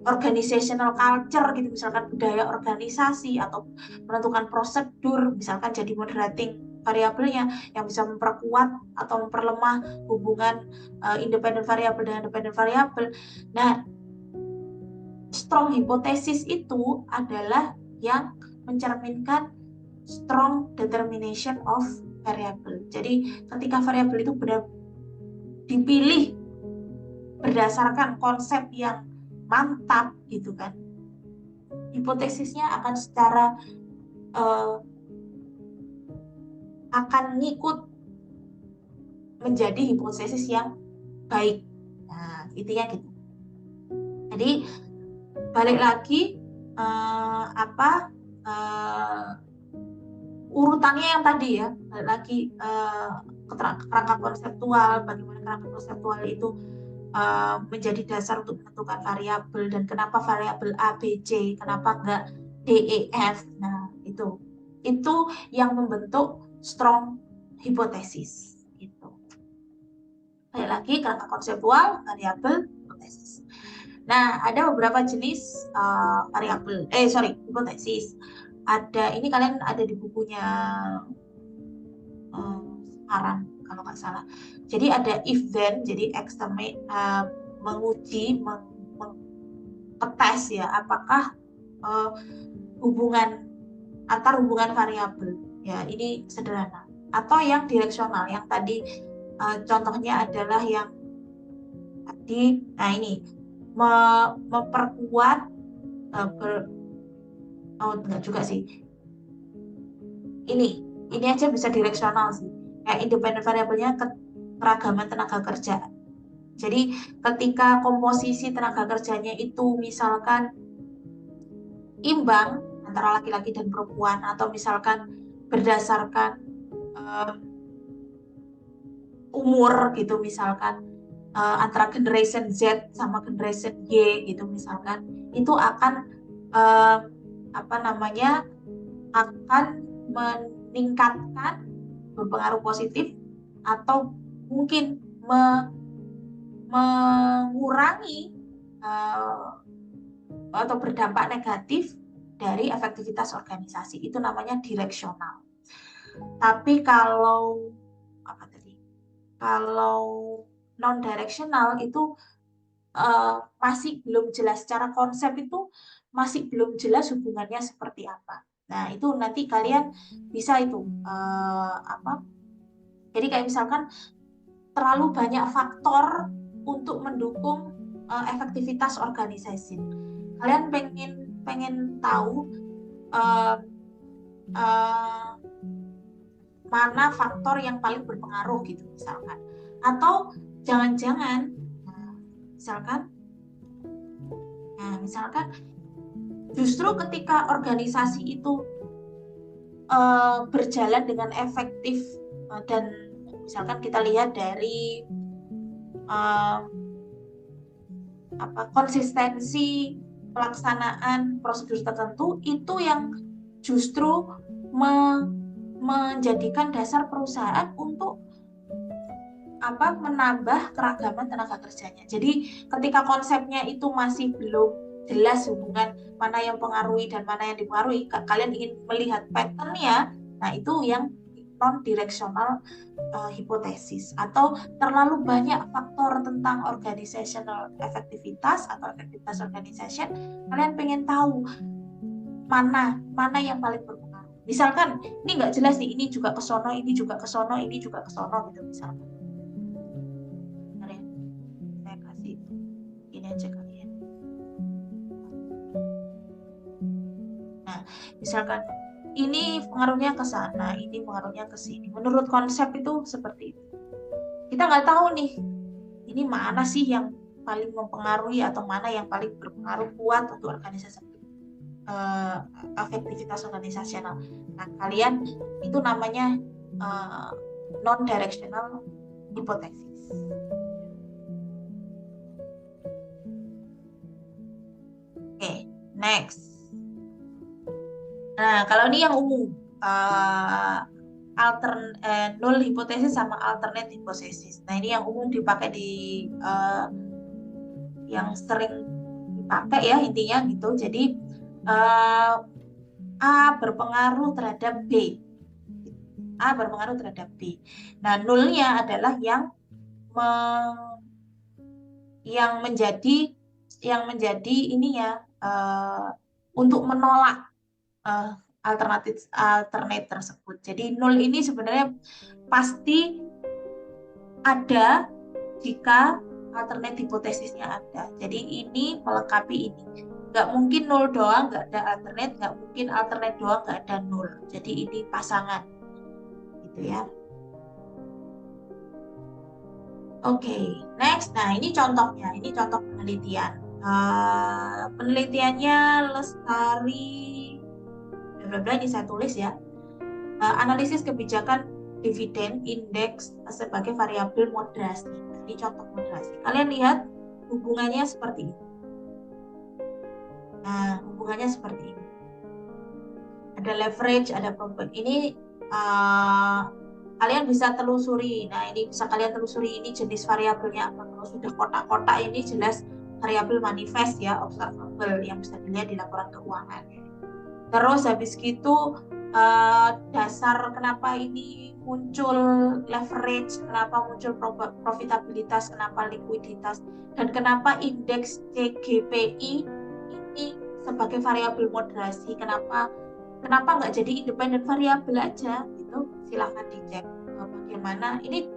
organizational culture gitu, misalkan budaya organisasi, atau menentukan prosedur, misalkan jadi moderating variabelnya yang bisa memperkuat atau memperlemah hubungan independent variable dengan dependent variable. Nah, strong hypothesis itu adalah yang mencerminkan strong determination of variable. Jadi ketika variabel itu benar dipilih berdasarkan konsep yang mantap gitu kan, hipotesisnya akan secara akan ngikut menjadi hipotesis yang baik. Nah, intinya gitu. Jadi balik lagi urutannya yang tadi ya, balik lagi kerangka konseptual, bagaimana kerangka konseptual itu menjadi dasar untuk menentukan variabel, dan kenapa variabel A, B, C, kenapa enggak D, E, F. Nah, itu yang membentuk strong hypothesis gitu. Balik lagi kerangka konseptual, variabel, hipotesis. Nah, ada beberapa jenis hipotesis. Ada, ini kalian ada di bukunya sekarang kalau nggak salah. Jadi ada if then, jadi estimate, menguji, mengetes ya, apakah hubungan variabel ya, ini sederhana, atau yang direksional, yang tadi contohnya adalah yang tadi. Nah, ini memperkuat enggak juga sih, ini aja bisa direksional sih, kayak independen variabelnya keragaman tenaga kerja. Jadi ketika komposisi tenaga kerjanya itu misalkan imbang antara laki-laki dan perempuan, atau misalkan berdasarkan umur gitu, misalkan antara generation Z sama generation Y gitu misalkan, itu akan akan meningkatkan, berpengaruh positif, atau mungkin mengurangi atau berdampak negatif dari efektivitas organisasi. Itu namanya direksional. Tapi kalau non directional itu masih belum jelas, secara konsep itu masih belum jelas hubungannya seperti apa. Nah, itu nanti kalian bisa itu jadi kayak misalkan terlalu banyak faktor untuk mendukung efektivitas organisasi. Kalian pengen tahu mana faktor yang paling berpengaruh gitu misalkan, atau jangan-jangan misalkan justru ketika organisasi itu berjalan dengan efektif, dan misalkan kita lihat dari konsistensi pelaksanaan prosedur tertentu, itu yang justru menjadikan dasar perusahaan untuk menambah keragaman tenaga kerjanya. Jadi ketika konsepnya itu masih belum jelas hubungan mana yang pengaruhi dan mana yang dipengaruhi, kalian ingin melihat patternnya, nah itu yang non directional hipotesis. Atau terlalu banyak faktor tentang organizational efektivitas atau efektivitas organization, kalian pengen tahu mana yang paling berpengaruh. Misalkan ini nggak jelas nih, ini juga ke sono, ini juga ke sono, ini juga ke sono gitu misalkan. Saya kasih ini aja kalian. Nah, misalkan ini pengaruhnya ke sana, ini pengaruhnya ke sini. Menurut konsep itu seperti itu. Kita nggak tahu nih, ini mana sih yang paling mempengaruhi atau mana yang paling berpengaruh kuat untuk organisasi, efektivitas organisasional. Nah, kalian itu namanya non-directional hypothesis. Oke, next. Nah, kalau ini yang umum, null hipotesis sama alternate hipotesis. Nah, ini yang umum dipakai di yang sering dipakai ya, intinya gitu. Jadi A berpengaruh terhadap B. A berpengaruh terhadap B. Nah, nulnya adalah yang menjadi ini ya, untuk menolak alternate tersebut. Jadi nul ini sebenarnya pasti ada jika alternate hipotesisnya ada. Jadi ini melengkapi ini. Nggak mungkin nol doang nggak ada alternate, nggak mungkin alternate doang nggak ada nol. Jadi ini pasangan, gitu ya. Oke, next. Nah, ini contohnya. Ini contoh penelitian. Penelitiannya Lestari, bla bla bla, ini saya tulis ya. Analisis kebijakan dividen indeks sebagai variabel moderasi. Nah, ini contoh moderasi. Kalian lihat hubungannya seperti ini. Nah, hubungannya seperti ini. Ada leverage, ada problem. Ini kalian bisa telusuri. Nah, ini bisa kalian telusuri ini jenis variabelnya apa. Kalau sudah kotak-kotak ini jelas variabel manifest ya, observable yang bisa dilihat di laporan keuangan. Terus habis gitu dasar kenapa ini muncul leverage, kenapa muncul profitabilitas, kenapa likuiditas, dan kenapa indeks CGPI ini sebagai variabel moderasi, kenapa nggak jadi independen variabel aja gitu. Silahkan dicek bagaimana ini.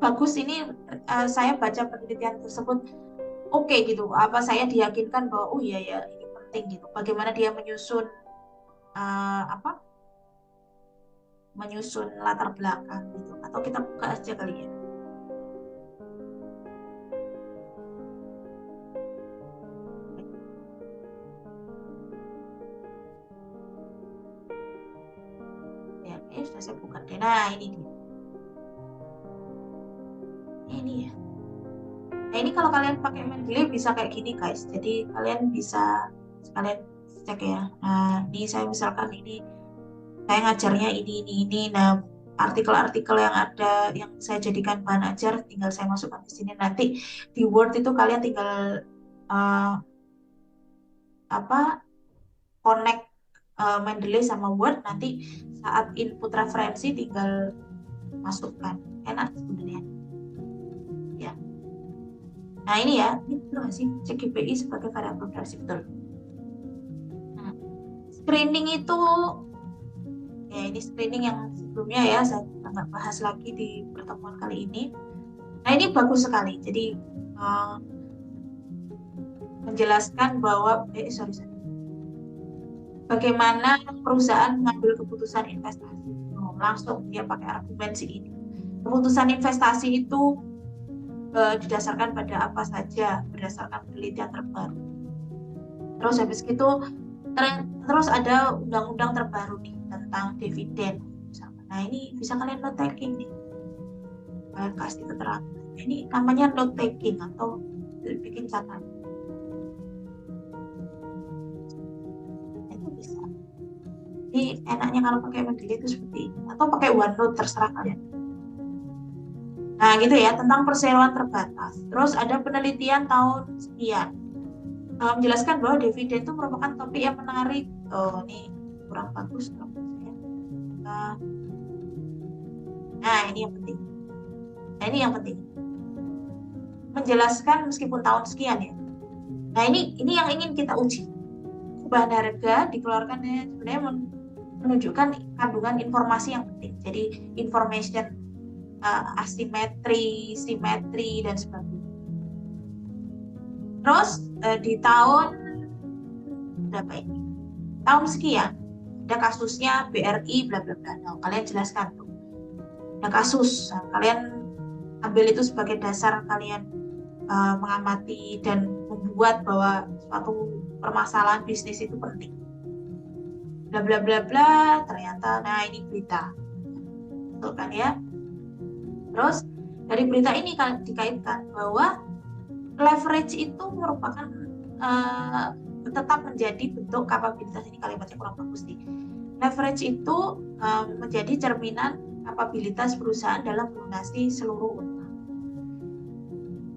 Bagus ini, saya baca penelitian tersebut, oke gitu, apa saya diyakinkan bahwa oh iya ya ini penting gitu, bagaimana dia menyusun apa menyusun latar belakang gitu. Atau kita buka aja kali ya. Ya, oke, sudah saya buka deh. Nah, ini dia. Ini ya. Nah, ini kalau kalian pakai Mendeley bisa kayak gini, guys. Jadi kalian bisa sekalian cek ya. Nah, ini saya misalkan ini saya ngajarnya ini. Nah, artikel-artikel yang ada yang saya jadikan bahan ajar tinggal saya masukkan di sini. Nanti di Word itu kalian tinggal uh, apa connect Mendeley sama Word, nanti saat input referensi tinggal masukkan. Enak sebenarnya ya. Nah, ini ya, ini betul nggak sih CGPI sebagai variabel moderasi, betul. Nah, screening itu ya, ini screening yang sebelumnya ya, saya nggak bahas lagi di pertemuan kali ini. Nah, ini bagus sekali. Jadi menjelaskan bahwa bagaimana perusahaan mengambil keputusan investasi. Langsung dia pakai argumen sih ini. Keputusan investasi itu didasarkan pada apa saja, berdasarkan penelitian terbaru. Terus habis itu terus ada undang-undang terbaru nih tentang dividen. Nah, ini bisa kalian note taking nih. Kalian kasih keterangan. Ini namanya note taking atau bikin catatan. Itu bisa. Jadi enaknya kalau pakai Mendeley itu seperti ini, atau pakai OneNote, terserah kalian. Nah, gitu ya, tentang perseroan terbatas. Terus ada penelitian tahun sekian menjelaskan bahwa dividen itu merupakan topik yang menarik. Oh, ini kurang bagus kalau saya. Nah, ini yang penting. Nah, ini yang penting. Menjelaskan meskipun tahun sekian ya. Nah, ini yang ingin kita uji. Perubahan harga dikeluarkan ya, sebenarnya menunjukkan kandungan informasi yang penting. Jadi information asimetri, simetri, dan sebagainya. Terus di tahun berapa ini? Tahun sekian ada kasusnya BRI bla bla bla. Nah, kalian jelaskan tuh. Ada kasus, nah, kalian ambil itu sebagai dasar kalian mengamati dan membuat bahwa suatu permasalahan bisnis itu penting. Bla bla bla bla, ternyata nah ini berita. Betul kan ya? Terus dari berita ini kan dikaitkan bahwa leverage itu merupakan tetap menjadi bentuk kapabilitas. Ini kalimatnya kurang bagus nih. Leverage itu menjadi cerminan kapabilitas perusahaan dalam melunasi seluruh utang.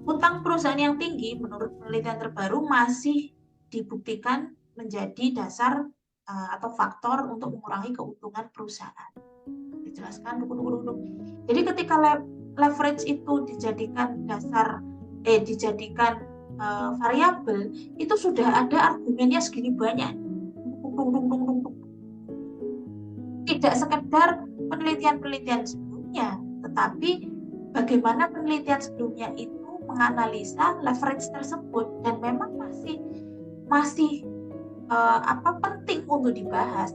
Utang perusahaan yang tinggi menurut penelitian terbaru masih dibuktikan menjadi dasar atau faktor untuk mengurangi keuntungan perusahaan. Dijelaskan dulu. Jadi ketika leverage itu dijadikan dasar dijadikan variabel, itu sudah ada argumennya segini banyak. Tidak sekedar penelitian-penelitian sebelumnya, tetapi bagaimana penelitian sebelumnya itu menganalisa leverage tersebut, dan memang masih apa penting untuk dibahas.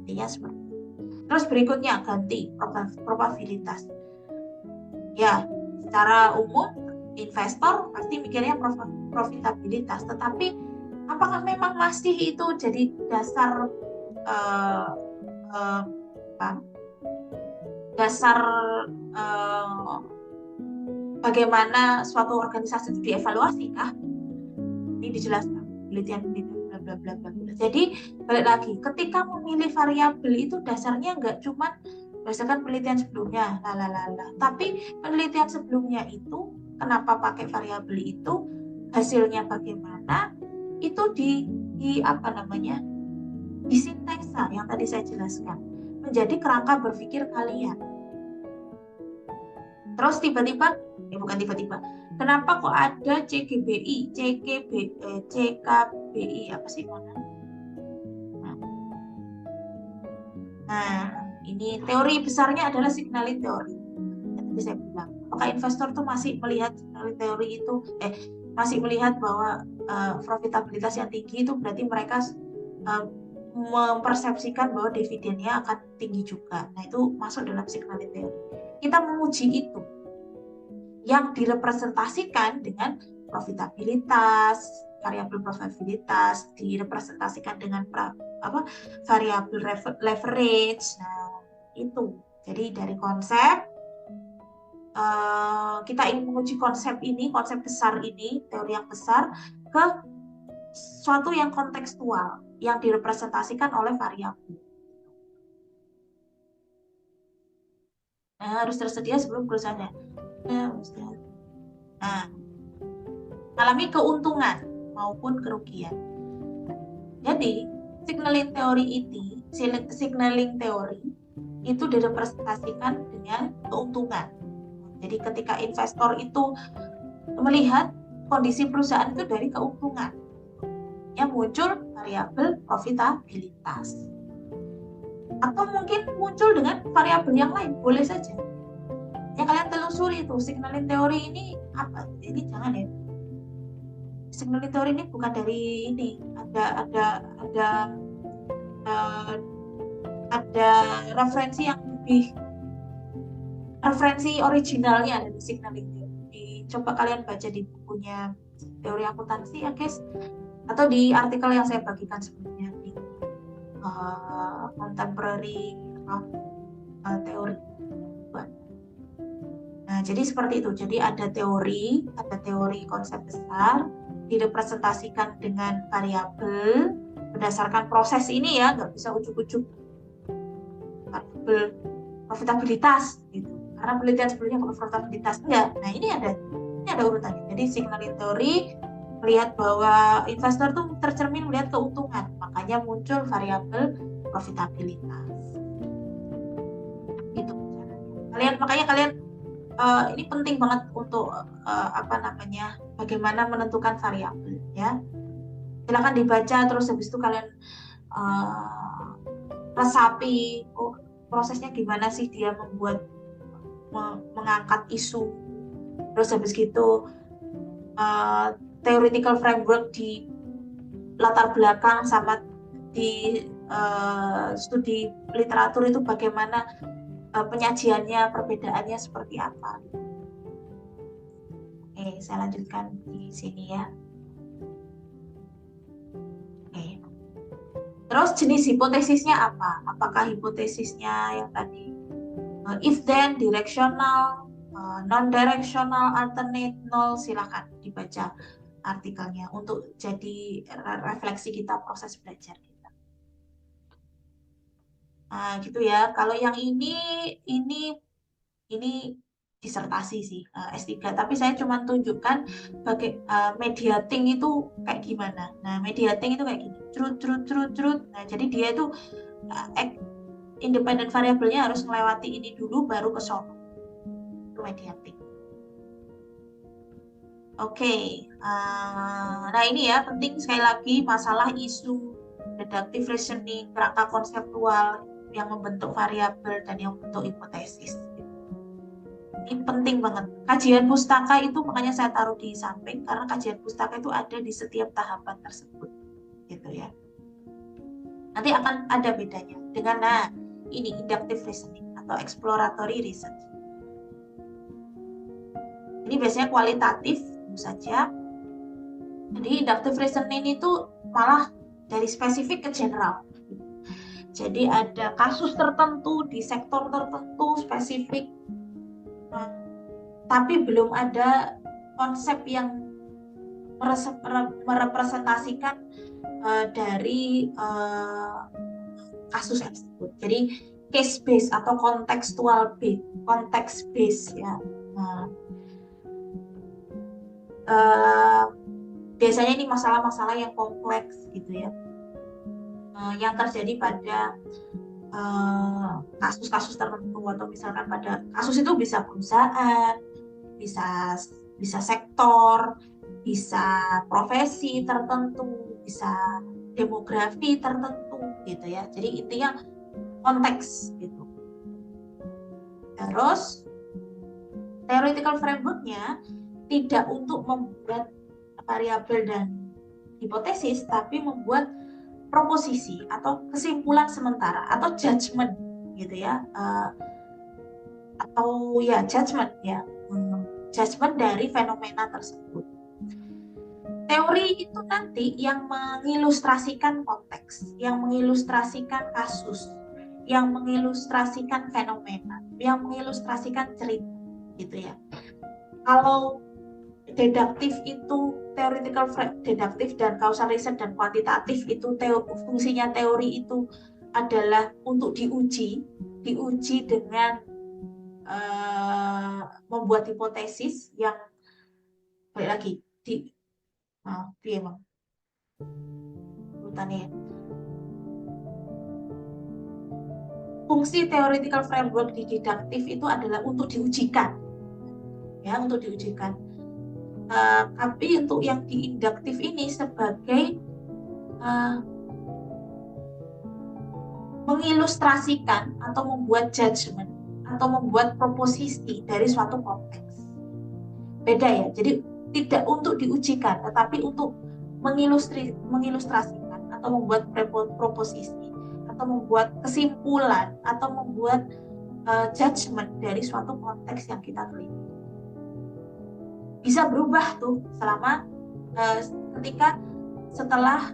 Intinya seperti itu. Terus berikutnya ganti probabilitas. Ya, secara umum investor pasti mikirnya profitabilitas, tetapi apakah memang masih itu jadi dasar uh, uh, apa, dasar uh, bagaimana suatu organisasi itu dievaluasi kah? Ini dijelaskan penelitian-penelitian bla bla bla bla bla. Jadi balik lagi, ketika memilih variabel itu dasarnya nggak cuma berdasarkan penelitian sebelumnya, tapi penelitian sebelumnya itu kenapa pakai variabel itu, hasilnya bagaimana, itu di apa namanya, disintesa yang tadi saya jelaskan menjadi kerangka berpikir kalian. Terus tiba-tiba, bukan tiba-tiba, kenapa kok ada CKBI apa sih mana? Nah, ini teori besarnya adalah signaling teori. Yang tadi saya bilang, apakah investor tuh masih melihat signaling teori itu, masih melihat bahwa profitabilitas yang tinggi itu berarti mereka mempersepsikan bahwa dividennya akan tinggi juga. Nah, itu masuk dalam signaling teori. Kita menguji itu yang direpresentasikan dengan profitabilitas, variabel profitabilitas direpresentasikan dengan variabel leverage. Nah, itu. Jadi dari konsep kita ingin menguji konsep ini, konsep besar ini, teori yang besar ke suatu yang kontekstual yang direpresentasikan oleh variabel. Nah, harus tersedia sebelum perusahaannya. Nah, alami keuntungan maupun kerugian. Jadi, signaling teori itu direpresentasikan dengan keuntungan. Jadi, ketika investor itu melihat kondisi perusahaan itu dari keuntungan, yang muncul variabel profitabilitas. Atau mungkin muncul dengan variabel yang lain, boleh saja. Ya kalian telusuri itu signaling teori ini apa? Ini jangan ya. Signaling teori ini bukan dari ini. Ada referensi yang lebih, referensi originalnya dari signaling teori. Coba kalian baca di bukunya teori akuntansi ya guys, atau di artikel yang saya bagikan sebelumnya di contemporary teori. Nah, jadi seperti itu. Jadi ada teori konsep besar, direpresentasikan dengan variabel berdasarkan proses ini ya, nggak bisa ujuk-ujuk variabel profitabilitas gitu. Karena penelitian sebelumnya kalau profitabilitas enggak. Nah, ini ada urutannya. Jadi signaling teori melihat bahwa investor tuh tercermin melihat keuntungan, makanya muncul variabel profitabilitas. Gitu. Makanya kalian ini penting banget untuk bagaimana menentukan variabel ya. Silakan dibaca, terus habis itu kalian resapi prosesnya gimana sih dia mengangkat isu, terus habis gitu theoretical framework di latar belakang sama di studi literatur itu bagaimana penyajiannya, perbedaannya seperti apa. Oke, saya lanjutkan di sini ya. Oke. Terus jenis hipotesisnya apa? Apakah hipotesisnya yang tadi if then, directional, non-directional, alternate, null, silakan dibaca artikelnya untuk jadi refleksi kita proses belajar kita. Nah, gitu ya. Kalau yang ini disertasi sih S3, tapi saya cuma tunjukkan mediating itu kayak gimana. Nah, mediating itu kayak gini, trut. Nah, jadi dia itu independent variabelnya harus melewati ini dulu baru ke sono. Itu mediating. Oke. Nah ini ya penting sekali lagi masalah isu deductive reasoning, kerangka konseptual yang membentuk variabel dan yang membentuk hipotesis. Ini penting banget. Kajian pustaka itu makanya saya taruh di samping karena kajian pustaka itu ada di setiap tahapan tersebut. gitu ya. Nanti akan ada bedanya dengan ini inductive reasoning atau exploratory research. Ini biasanya kualitatif tentu saja. Jadi inductive reasoning itu malah dari spesifik ke general. Jadi ada kasus tertentu di sektor tertentu spesifik, tapi belum ada konsep yang merepresentasikan dari kasus tersebut. Jadi case based atau kontekstual based, konteks based ya. Biasanya ini masalah-masalah yang kompleks gitu ya, yang terjadi pada kasus-kasus tertentu, atau misalkan pada kasus itu bisa perusahaan, bisa sektor, bisa profesi tertentu, bisa demografi tertentu gitu ya. Jadi intinya konteks gitu. Terus theoretical framework-nya tidak untuk membuat variabel dan hipotesis, tapi membuat proposisi atau kesimpulan sementara atau judgement gitu ya, atau ya judgement ya, judgement dari fenomena tersebut. Teori itu nanti yang mengilustrasikan konteks, yang mengilustrasikan kasus, yang mengilustrasikan fenomena, yang mengilustrasikan cerita gitu ya. Kalau deduktif itu theoretical deduktif dan causal research dan kuantitatif itu fungsinya teori itu adalah untuk diuji dengan membuat hipotesis yang balik lagi di emang urutannya. Fungsi theoretical framework di deduktif itu adalah untuk diujikan ya, untuk diujikan. Tapi untuk yang di induktif ini sebagai mengilustrasikan atau membuat judgement atau membuat proposisi dari suatu konteks. Beda ya, jadi tidak untuk diujikan, tetapi untuk mengilustrasikan atau membuat proposisi atau membuat kesimpulan atau membuat judgement dari suatu konteks yang kita teliti. Bisa berubah tuh selama ketika setelah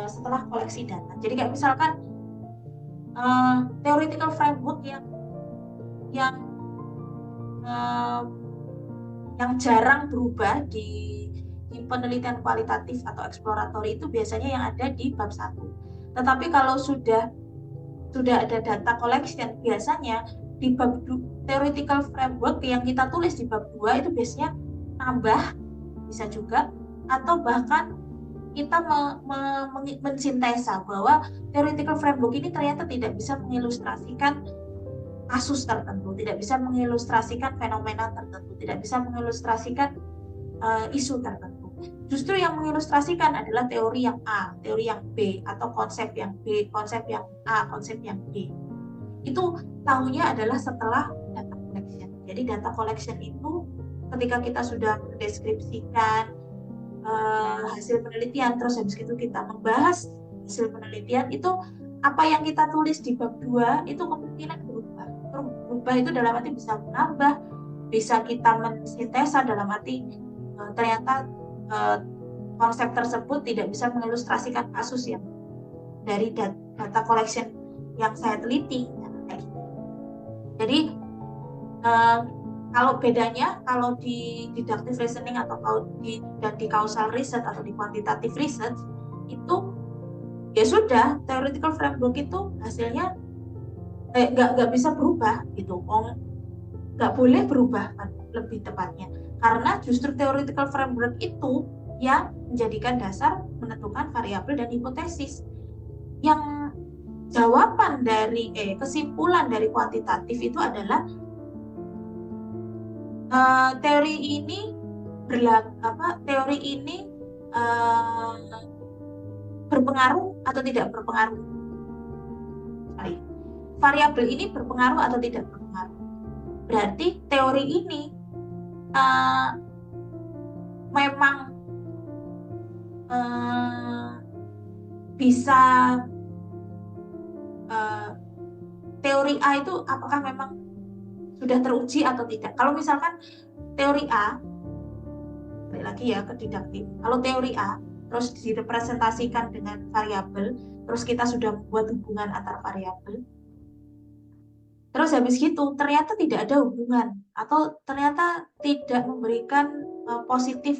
setelah koleksi data. Jadi kayak misalkan theoretical framework yang jarang berubah di penelitian kualitatif atau eksploratory itu biasanya yang ada di bab 1. Tetapi kalau sudah ada data collection, biasanya di bab theoretical framework yang kita tulis di bab 2 itu biasanya nambah, bisa juga, atau bahkan kita mensintesa bahwa theoretical framework ini ternyata tidak bisa mengilustrasikan kasus tertentu, tidak bisa mengilustrasikan fenomena tertentu, tidak bisa mengilustrasikan isu tertentu. Justru yang mengilustrasikan adalah teori yang A, teori yang B, atau konsep yang B, konsep yang A, konsep yang B. Itu tahunya adalah setelah data collection. Jadi data collection itu ketika kita sudah mendeskripsikan hasil penelitian, terus habis itu kita membahas hasil penelitian, itu apa yang kita tulis di bab 2 itu kemungkinan berubah. Berubah itu dalam arti bisa menambah, bisa kita mensintesa dalam arti ternyata konsep tersebut tidak bisa mengilustrasikan kasus yang dari data collection yang saya teliti. Jadi kalau bedanya, kalau di deductive reasoning atau di causal research atau di quantitative research itu ya sudah, theoretical framework itu hasilnya nggak bisa berubah gitu, nggak boleh berubah lebih tepatnya, karena justru theoretical framework itu yang menjadikan dasar menentukan variabel dan hipotesis. Yang jawaban dari kesimpulan dari kuantitatif itu adalah teori ini berpengaruh atau tidak berpengaruh. Variabel ini berpengaruh atau tidak berpengaruh. Berarti teori ini memang bisa teori A itu apakah memang sudah teruji atau tidak. Kalau misalkan teori A, balik lagi ya ke didaktik. Kalau teori A terus direpresentasikan dengan variabel, terus kita sudah membuat hubungan antar variabel, terus habis gitu ternyata tidak ada hubungan atau ternyata tidak memberikan positif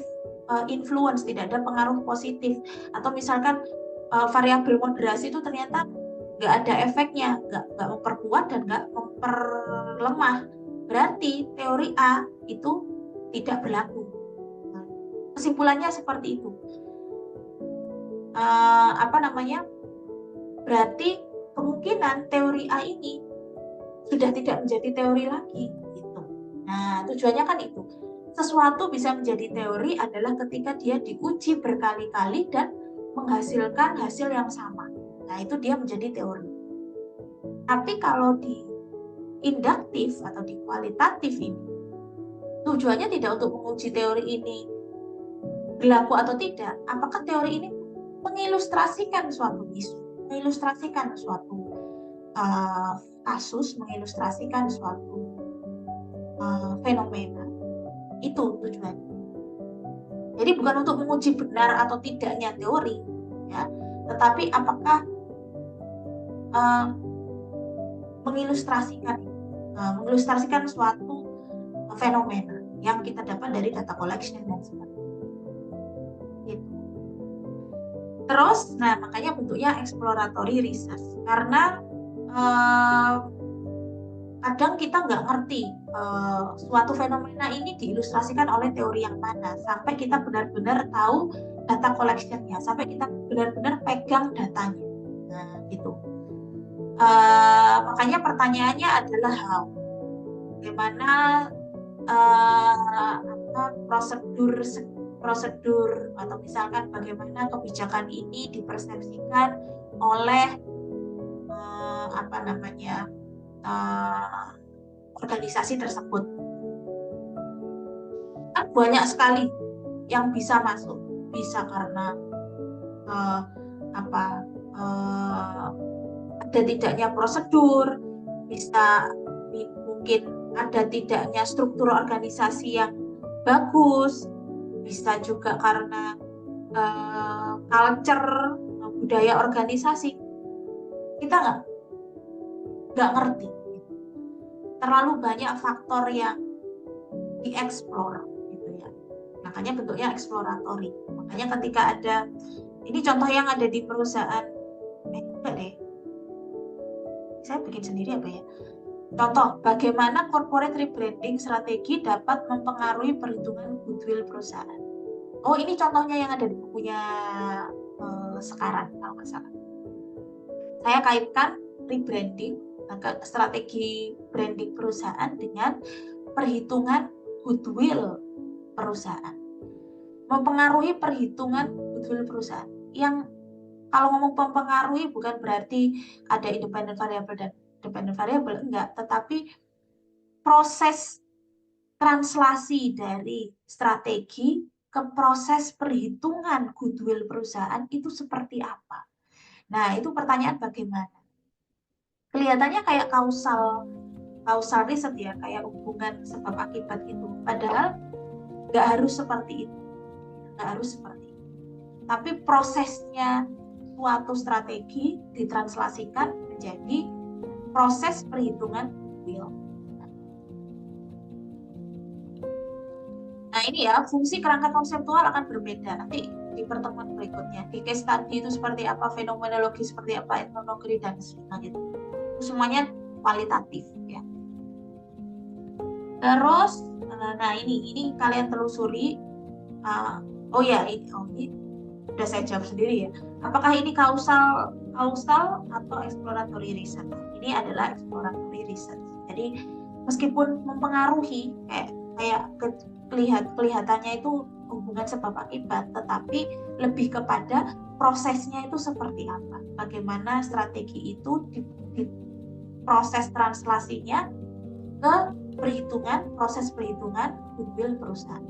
influence, tidak ada pengaruh positif, atau misalkan variabel moderasi itu ternyata nggak ada efeknya, nggak memperkuat dan nggak memperlemah, berarti teori A itu tidak berlaku. Kesimpulannya seperti itu. Berarti kemungkinan teori A ini sudah tidak menjadi teori lagi gitu. Nah, tujuannya kan itu. Sesuatu bisa menjadi teori adalah ketika dia diuji berkali-kali dan menghasilkan hasil yang sama. Nah, itu dia menjadi teori. Tapi kalau di induktif atau di kualitatif ini, tujuannya tidak untuk menguji teori ini berlaku atau tidak. Apakah teori ini mengilustrasikan suatu isu, mengilustrasikan suatu kasus, mengilustrasikan suatu fenomena. Itu tujuannya. Jadi bukan untuk menguji benar atau tidaknya teori, ya, tetapi apakah mengilustrasikan suatu fenomena yang kita dapat dari data collection dan sebagainya. Gitu. Terus, nah makanya bentuknya exploratory research, karena kadang kita nggak ngerti suatu fenomena ini diilustrasikan oleh teori yang mana, sampai kita benar-benar tahu data collectionnya, sampai kita benar-benar pegang datanya. Nah, gitu. Makanya pertanyaannya adalah how, bagaimana prosedur atau misalkan bagaimana kebijakan ini dipersepsikan oleh organisasi tersebut. Kan banyak sekali yang bisa masuk, bisa karena ada tidaknya prosedur, bisa mungkin ada tidaknya struktur organisasi yang bagus, bisa juga karena culture, budaya organisasi. Kita nggak ngerti. Terlalu banyak faktor yang dieksplor gitu ya. Makanya bentuknya eksploratory. Makanya ketika ada, ini contoh yang ada di perusahaan, enggak deh, saya bikin sendiri apa ya. Contoh, bagaimana corporate rebranding strategi dapat mempengaruhi perhitungan goodwill perusahaan. Oh, ini contohnya yang ada di bukunya sekarang, kalau nggak salah. Saya kaitkan rebranding, strategi branding perusahaan dengan perhitungan goodwill perusahaan. Mempengaruhi perhitungan goodwill perusahaan. Yang kalau ngomong mempengaruhi bukan berarti ada independent variable dan dependent variable, enggak, tetapi proses translasi dari strategi ke proses perhitungan goodwill perusahaan itu seperti apa. Nah, itu pertanyaan bagaimana. Kelihatannya kayak kausal riset ya, kayak hubungan sebab akibat itu. Padahal nggak harus seperti itu. Nggak harus seperti itu. Tapi prosesnya suatu strategi ditranslasikan menjadi proses perhitungan goodwill. Nah ini ya, fungsi kerangka konseptual akan berbeda nanti di pertemuan berikutnya. Di case study itu seperti apa, fenomenologi seperti apa, etnologi dan sebagainya. Semuanya kualitatif ya. Terus, nah ini kalian telusuri. Ini udah saya jawab sendiri ya. Apakah ini kausal atau exploratory research? Ini adalah exploratory research. Jadi meskipun mempengaruhi kayak kelihatannya itu hubungan sebab akibat, tetapi lebih kepada prosesnya itu seperti apa, bagaimana strategi itu di proses translasinya ke proses perhitungan goodwill perusahaan.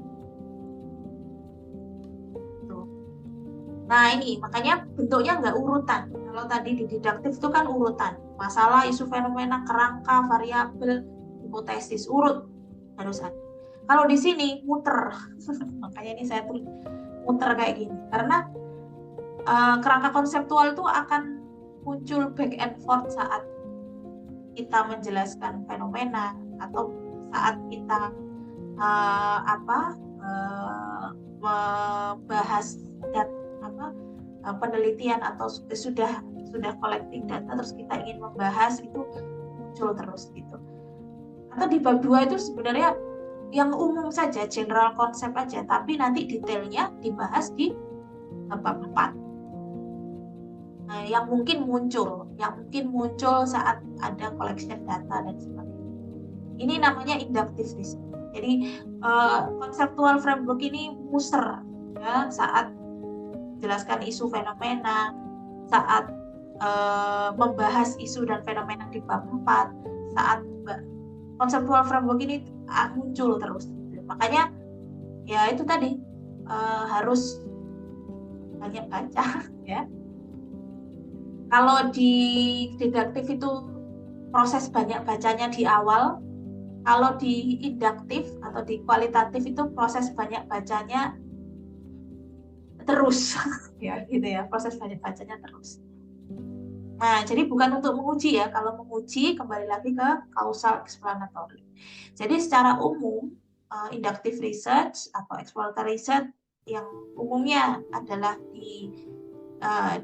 Nah ini makanya bentuknya nggak urutan. Kalau tadi di didaktif itu kan urutan. Masalah, isu, fenomena, kerangka, variabel, hipotesis, urut harus ada. Kalau di sini muter, makanya ini saya tulis muter kayak gini. Karena kerangka konseptual itu akan muncul back and forth saat kita menjelaskan fenomena atau saat kita membahas penelitian atau sudah collecting data terus kita ingin membahas itu muncul terus gitu. Atau di bab 2 itu sebenarnya yang umum saja, general konsep aja, tapi nanti detailnya dibahas di bab 4. Yang mungkin muncul saat ada collection data dan sebagainya. Ini namanya inductive reasoning. Jadi konseptual framework ini muter ya saat jelaskan isu fenomena, saat membahas isu dan fenomena di bab 4, saat konseptual framework ini muncul terus. Makanya ya itu tadi harus banyak baca ya. Kalau di deduktif itu proses banyak bacanya di awal, kalau di induktif atau di kualitatif itu proses banyak bacanya terus ya gitu ya, proses banyak bacanya terus. Nah, jadi bukan untuk menguji ya. Kalau menguji kembali lagi ke causal explanatory. Jadi secara umum inductive research atau exploratory research yang umumnya adalah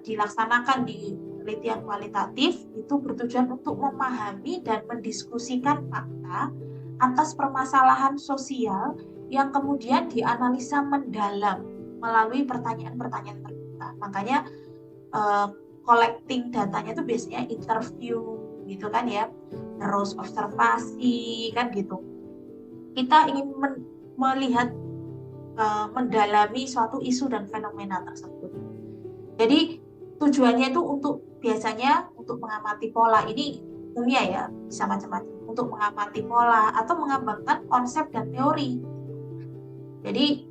dilaksanakan di penelitian kualitatif itu bertujuan untuk memahami dan mendiskusikan fakta atas permasalahan sosial yang kemudian dianalisa mendalam melalui pertanyaan-pertanyaan terbuka. Makanya collecting datanya itu biasanya interview gitu kan ya, terus observasi kan gitu. Kita ingin melihat mendalami suatu isu dan fenomena tersebut. Jadi tujuannya itu biasanya untuk mengamati pola. Ini umumnya ya, bisa macam-macam. Untuk mengamati pola atau mengembangkan konsep dan teori. Jadi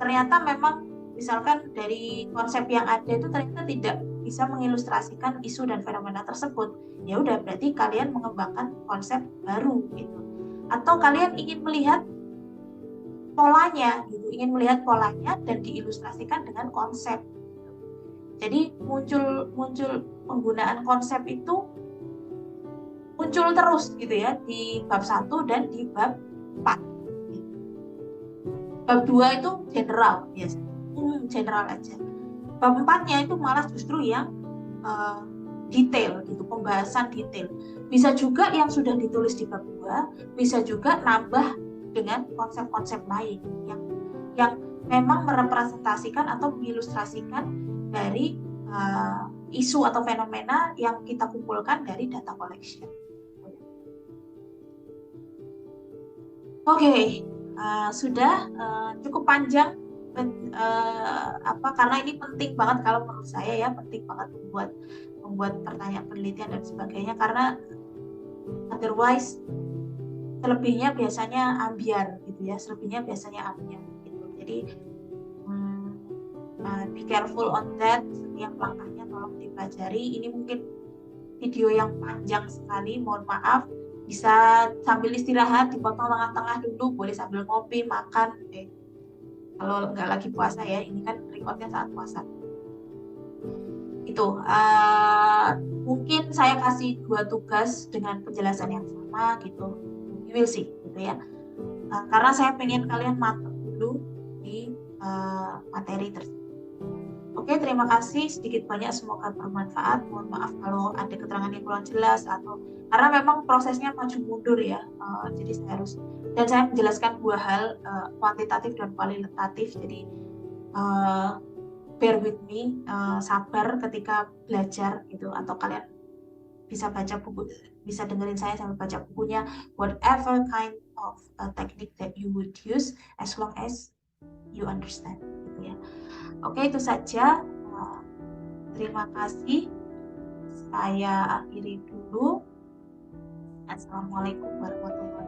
ternyata memang misalkan dari konsep yang ada itu ternyata tidak bisa mengilustrasikan isu dan fenomena tersebut. Ya udah, berarti kalian mengembangkan konsep baru gitu. Atau kalian ingin melihat polanya gitu, ingin melihat polanya dan diilustrasikan dengan konsep. Jadi muncul penggunaan konsep itu muncul terus gitu ya di bab 1 dan di bab 4. Bab 2 itu general biasanya, general aja. Bab 4-nya itu malah justru yang detail gitu, pembahasan detail. Bisa juga yang sudah ditulis di bab 2, bisa juga nambah dengan konsep-konsep lain yang memang merepresentasikan atau mengilustrasikan dari isu atau fenomena yang kita kumpulkan dari data collection. Oke, sudah cukup panjang karena ini penting banget kalau menurut saya ya, penting banget membuat pertanyaan penelitian dan sebagainya, karena otherwise selebihnya biasanya ambiar gitu ya, gitu. Jadi be careful on that. Setiap langkahnya tolong dipelajari. Ini mungkin video yang panjang sekali, mohon maaf. Bisa sambil istirahat, dipotong tengah-tengah dulu, boleh sambil ngopi, makan. Kalau nggak lagi puasa ya, ini kan recordnya saat puasa. Itu mungkin saya kasih 2 tugas dengan penjelasan yang sama gitu. You will see gitu ya. Karena saya pengen kalian mantap dulu di materi tersebut. Oke, terima kasih. Sedikit banyak semoga bermanfaat. Mohon maaf kalau ada keterangan yang kurang jelas atau karena memang prosesnya maju mundur ya. Jadi saya menjelaskan 2 hal, kuantitatif dan kualitatif. Jadi bear with me, sabar ketika belajar gitu, atau kalian bisa baca buku, bisa dengerin saya sambil baca bukunya, whatever kind of technique that you would use as long as you understand gitu ya. Oke, itu saja. Terima kasih. Saya akhiri dulu. Assalamualaikum warahmatullahi wabarakatuh.